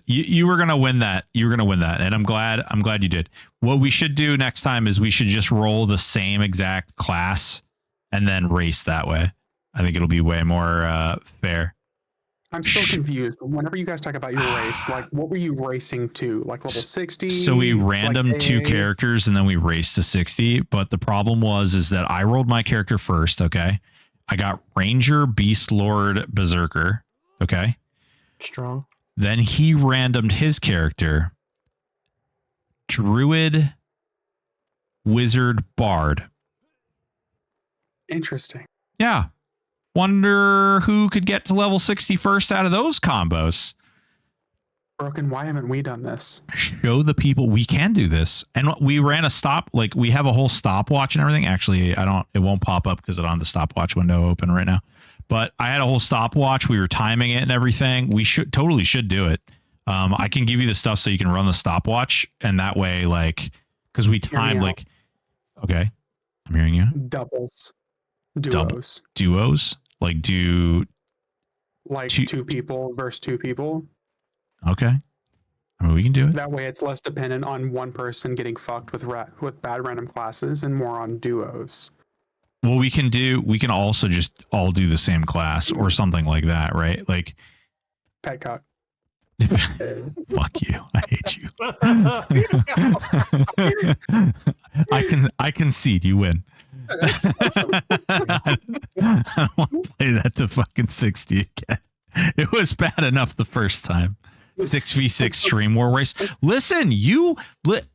You were gonna win that. And I'm glad you did. What we should do next time is we should just roll the same exact class and then race that way. I think it'll be way more fair. I'm still confused. Whenever you guys talk about your race, like what were you racing to? Like level 60? So we random like two characters and then we raced to 60. But the problem is that I rolled my character first. Okay. I got Ranger, Beast Lord, Berserker. Okay. Strong. Then he randomed his character, Druid, Wizard, Bard. Interesting. Yeah. Wonder who could get to level 60 first out of those combos. Broken, why haven't we done this? Show the people we can do this. And we ran a we have a whole stopwatch and everything. Actually, it won't pop up because I don't have the stopwatch window open right now. But I had a whole stopwatch. We were timing it and everything. We should do it. I can give you the stuff so you can run the stopwatch, and that way, because we timed okay, I'm hearing you. Duos. Duos. Like do Like Two- two people versus two people. okay. I mean, we can do it. That way, it's less dependent on one person getting fucked with bad random classes and more on duos. Well, we can also just all do the same class or something like that, right? Like Pet cock. fuck you. I hate you. I concede you win. I don't want to play that to fucking 60 again. It was bad enough the first time. 6v6 stream war race. Listen,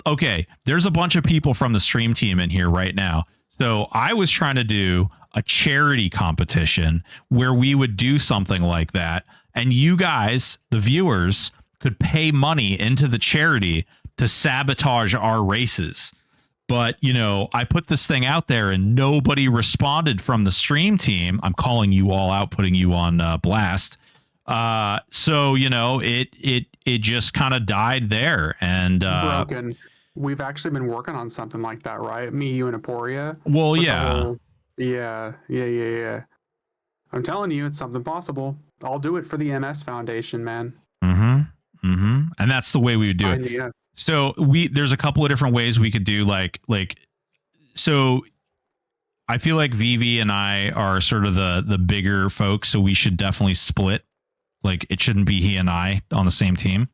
okay, there's a bunch of people from the stream team in here right now. So I was trying to do a charity competition where we would do something like that. And you guys, the viewers, could pay money into the charity to sabotage our races. But, I put this thing out there and nobody responded from the stream team. I'm calling you all out, putting you on blast. So, it just kind of died there. And Broken. We've actually been working on something like that, right? Me, you, and Aporia. Well, yeah. Yeah. I'm telling you, it's something possible. I'll do it for the MS Foundation, man. And that's the way we would do it. Yeah. So there's a couple of different ways we could do so I feel like Vivi and I are sort of the bigger folks, so we should definitely split. Like it shouldn't be he and I on the same team.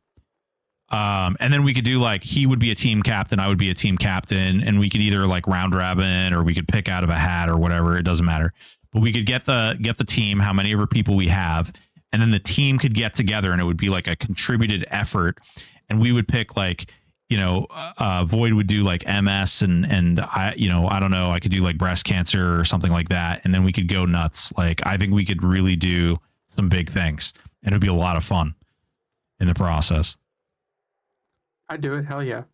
And then we could do he would be a team captain, I would be a team captain, and we could either round robin or we could pick out of a hat or whatever. It doesn't matter. But we could get the team, how many ever people we have, and then the team could get together and it would be like a contributed effort. And we would pick Void would do MS and I don't know, I could do breast cancer or something like that. And then we could go nuts. I think we could really do some big things and it'd be a lot of fun in the process. I'd do it. Hell yeah.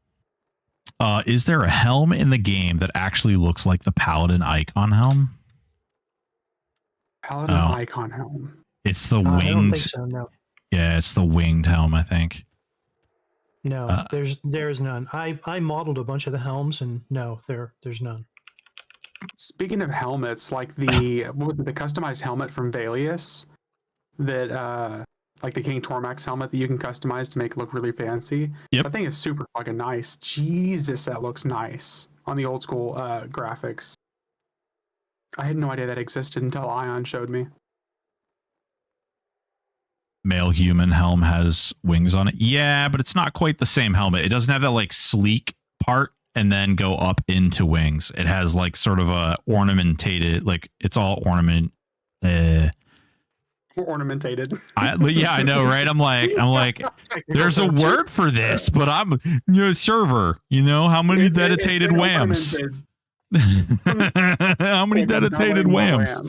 Is there a helm in the game that actually looks like the Paladin icon helm? Paladin icon helm. It's the I don't winged. think so, no. Yeah, it's the winged helm, I think. No, there's none. I modeled a bunch of the helms, and no, there's none. Speaking of helmets, the customized helmet from Valius, that the King Tormax helmet that you can customize to make it look really fancy. Yep. That thing is super fucking nice. Jesus, that looks nice on the old school graphics. I had no idea that existed until Ion showed me. Male human helm has wings on it. Yeah, but it's not quite the same helmet. It doesn't have that sleek part and then go up into wings. It has sort of a ornamented, it's all ornament. Ornamented. I know, right? I'm like, there's a word for this, but I'm server. How many dedicated whams? How many dedicated whams?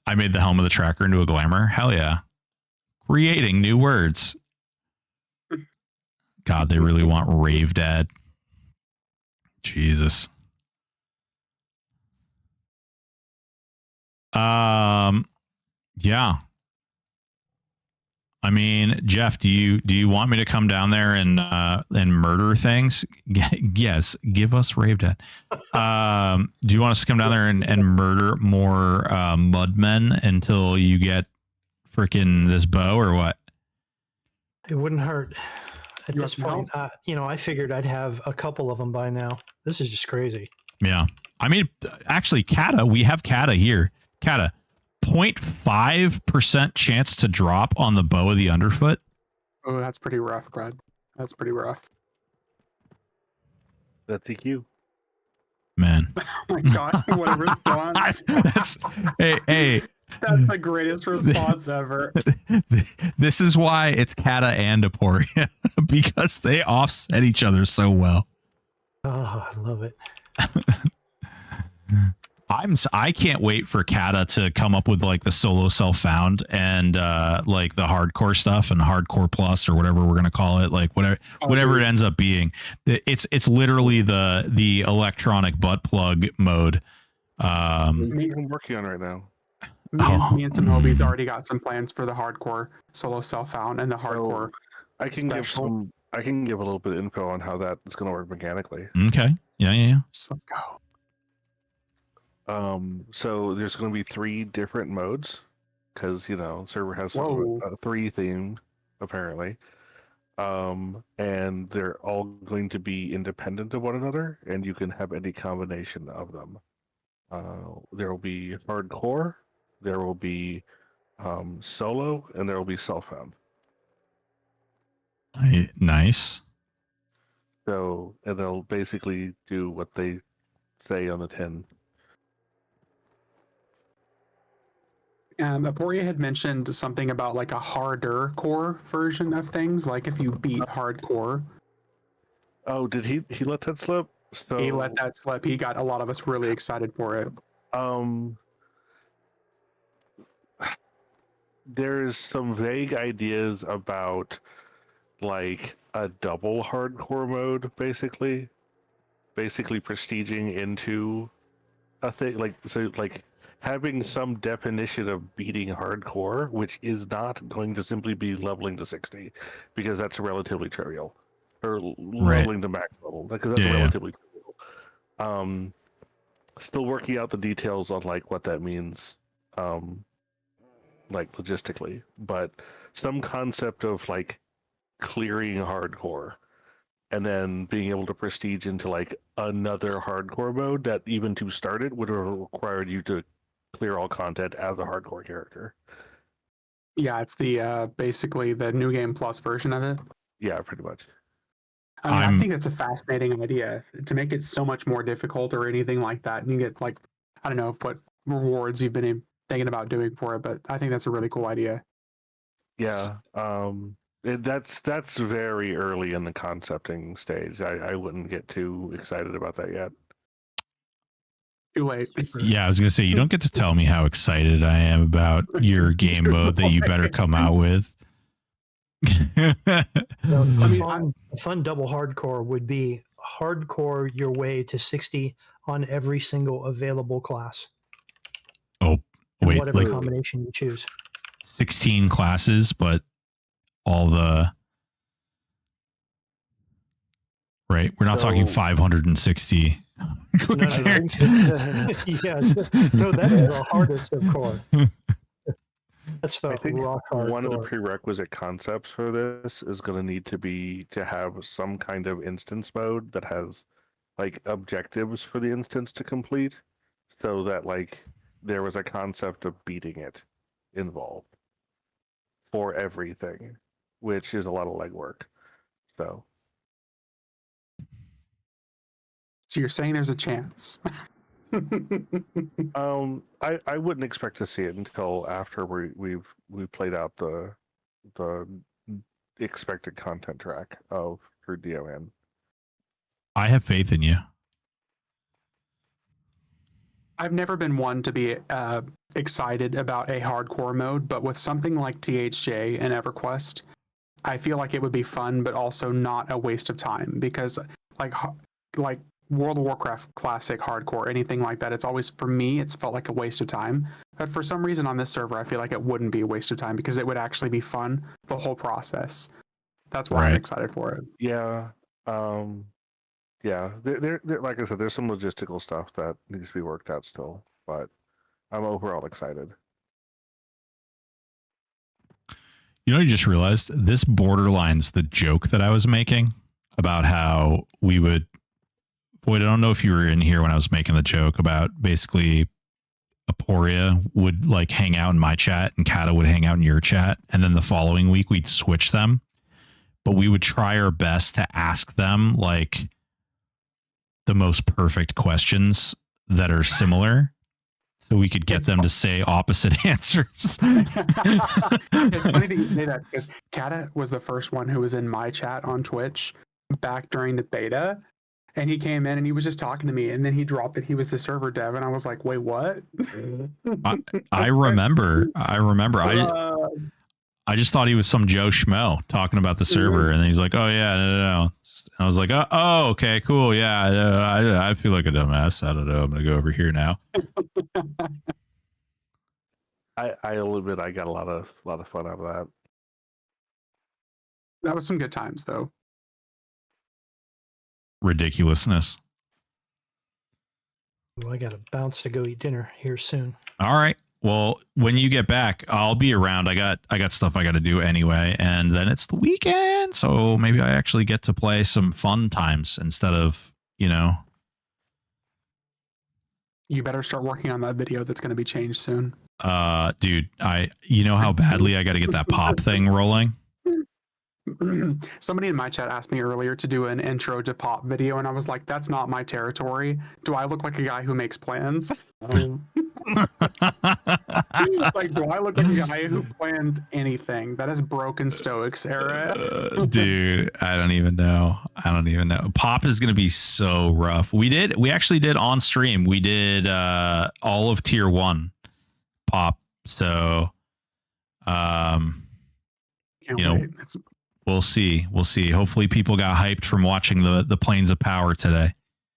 I made the helm of the tracker into a glamour. Hell yeah. Creating new words. God, they really want Rave Dad. Jesus. Yeah. I mean, Jeff, do you want me to come down there and murder things? Yes, give us Rave Dad. Do you want us to come down there and murder more mudmen until you get freaking this bow or what? It wouldn't hurt. At You this want point, I figured I'd have a couple of them by now. This is just crazy. Yeah. I mean, actually, Kata, we have Kata here. Kata, 0.5% chance to drop on the bow of the underfoot. Oh, that's pretty rough, Brad. That's pretty rough. That's EQ. Man. Oh my god, what a response. That's hey. That's the greatest response ever. This is why it's Kata and Aporia, because they offset each other so well. Oh, I love it. I can't wait for Kata to come up with the solo self found and the hardcore stuff and hardcore plus or whatever we're gonna call it, whatever it ends up being. It's literally the electronic butt plug mode. I'm working on it right now. Me and some hobies already got some plans for the hardcore solo self found and the hardcore. I can special. give a little bit of info on how that is going to work mechanically. Okay. Yeah. Let's go. So there's going to be 3 different modes because server has sort of Whoa. a 3 theme apparently. And they're all going to be independent of one another, and you can have any combination of them. There will be hardcore, there will be solo, and there will be self-found. Nice. So, and they'll basically do what they say on the tin. Aporia had mentioned something about like a harder core version of things, like if you beat hardcore. Oh, did he let that slip? So He let that slip. He got a lot of us really excited for it. There's some vague ideas about like a double hardcore mode, basically prestiging into a thing like having some definition of beating hardcore, which is not going to simply be leveling to 60, because that's relatively trivial, or Right. leveling to max level, because that's Yeah. relatively trivial. Still working out the details on like what that means, like logistically, but some concept of like clearing hardcore and then being able to prestige into like another hardcore mode that, even to start it, would have required you to clear all content as a hardcore character. Yeah, it's the basically the new game plus version of it. Yeah, pretty much. I mean, I I'm think it's a fascinating idea to make it so much more difficult or anything like that. And you get like, I don't know what rewards you've been thinking about doing for it, but I think that's a really cool idea. Yeah. That's very early in the concepting stage. I wouldn't get too excited about that yet. Too late. Yeah, I was gonna say you don't get to tell me how excited I am about your game mode that you better come out with. So I mean, a fun double hardcore would be hardcore your way to 60 on every single available class. Oh, And wait, whatever like combination you choose. 16 classes, but all the right. We're not talking So 560. No, I think yes. No, that's the hardest of core. That's the I think rock one of the hardcore. prerequisite concepts for this is going to need to be to have some kind of instance mode that has like objectives for the instance to complete, so that like there was a concept of beating it involved for everything, which is a lot of legwork. So So you're saying there's a chance? I wouldn't expect to see it until after we've played out the expected content track of for DON. I have faith in you. I've never been one to be excited about a hardcore mode, but with something like THJ and EverQuest, I feel like it would be fun, but also not a waste of time, because like like World of Warcraft Classic hardcore, anything like that, it's always, for me, it's felt like a waste of time. But for some reason on this server, I feel like it wouldn't be a waste of time because it would actually be fun, the whole process. That's why I'm Right. excited for it. Yeah. Yeah. There, like I said, there's some logistical stuff that needs to be worked out still, but I'm overall excited. You know, I just realized this borderlines the joke that I was making about how we would. Boyd, I don't know if you were in here when I was making the joke about basically Aporia would like hang out in my chat and Kata would hang out in your chat. And then the following week we'd switch them. But we would try our best to ask them like the most perfect questions that are similar so we could get them to say opposite answers. It's funny that you say that because Kata was the first one who was in my chat on Twitch back during the beta. And he came in and he was just talking to me, and then he dropped that he was the server dev, and I was like, "Wait, what?" I remember. I just thought he was some Joe Schmo talking about the server, and then he's like, "Oh yeah, no." And I was like, "Oh, okay, cool, yeah." I feel like a dumbass. I don't know. I'm gonna go over here now. I'll admit I got a lot of fun out of that. That was some good times, though. Ridiculousness. Well, I got to bounce to go eat dinner here soon. All right. Well, when you get back, I'll be around. I got stuff I got to do anyway, and then it's the weekend, so maybe I actually get to play some fun times instead of, you know. You better start working on that video that's going to be changed soon. Dude, you know how badly I got to get that pop thing rolling. Somebody in my chat asked me earlier to do an intro to pop video, and I was like, that's not my territory. Do I look like a guy who makes plans? Like, do I look like a guy who plans anything? That is broken Stoics era. Dude, I don't even know. Pop is going to be so rough. We actually did on stream. We did all of tier 1 pop. So, Can't you know, wait. we'll see. Hopefully people got hyped from watching the Planes of Power today.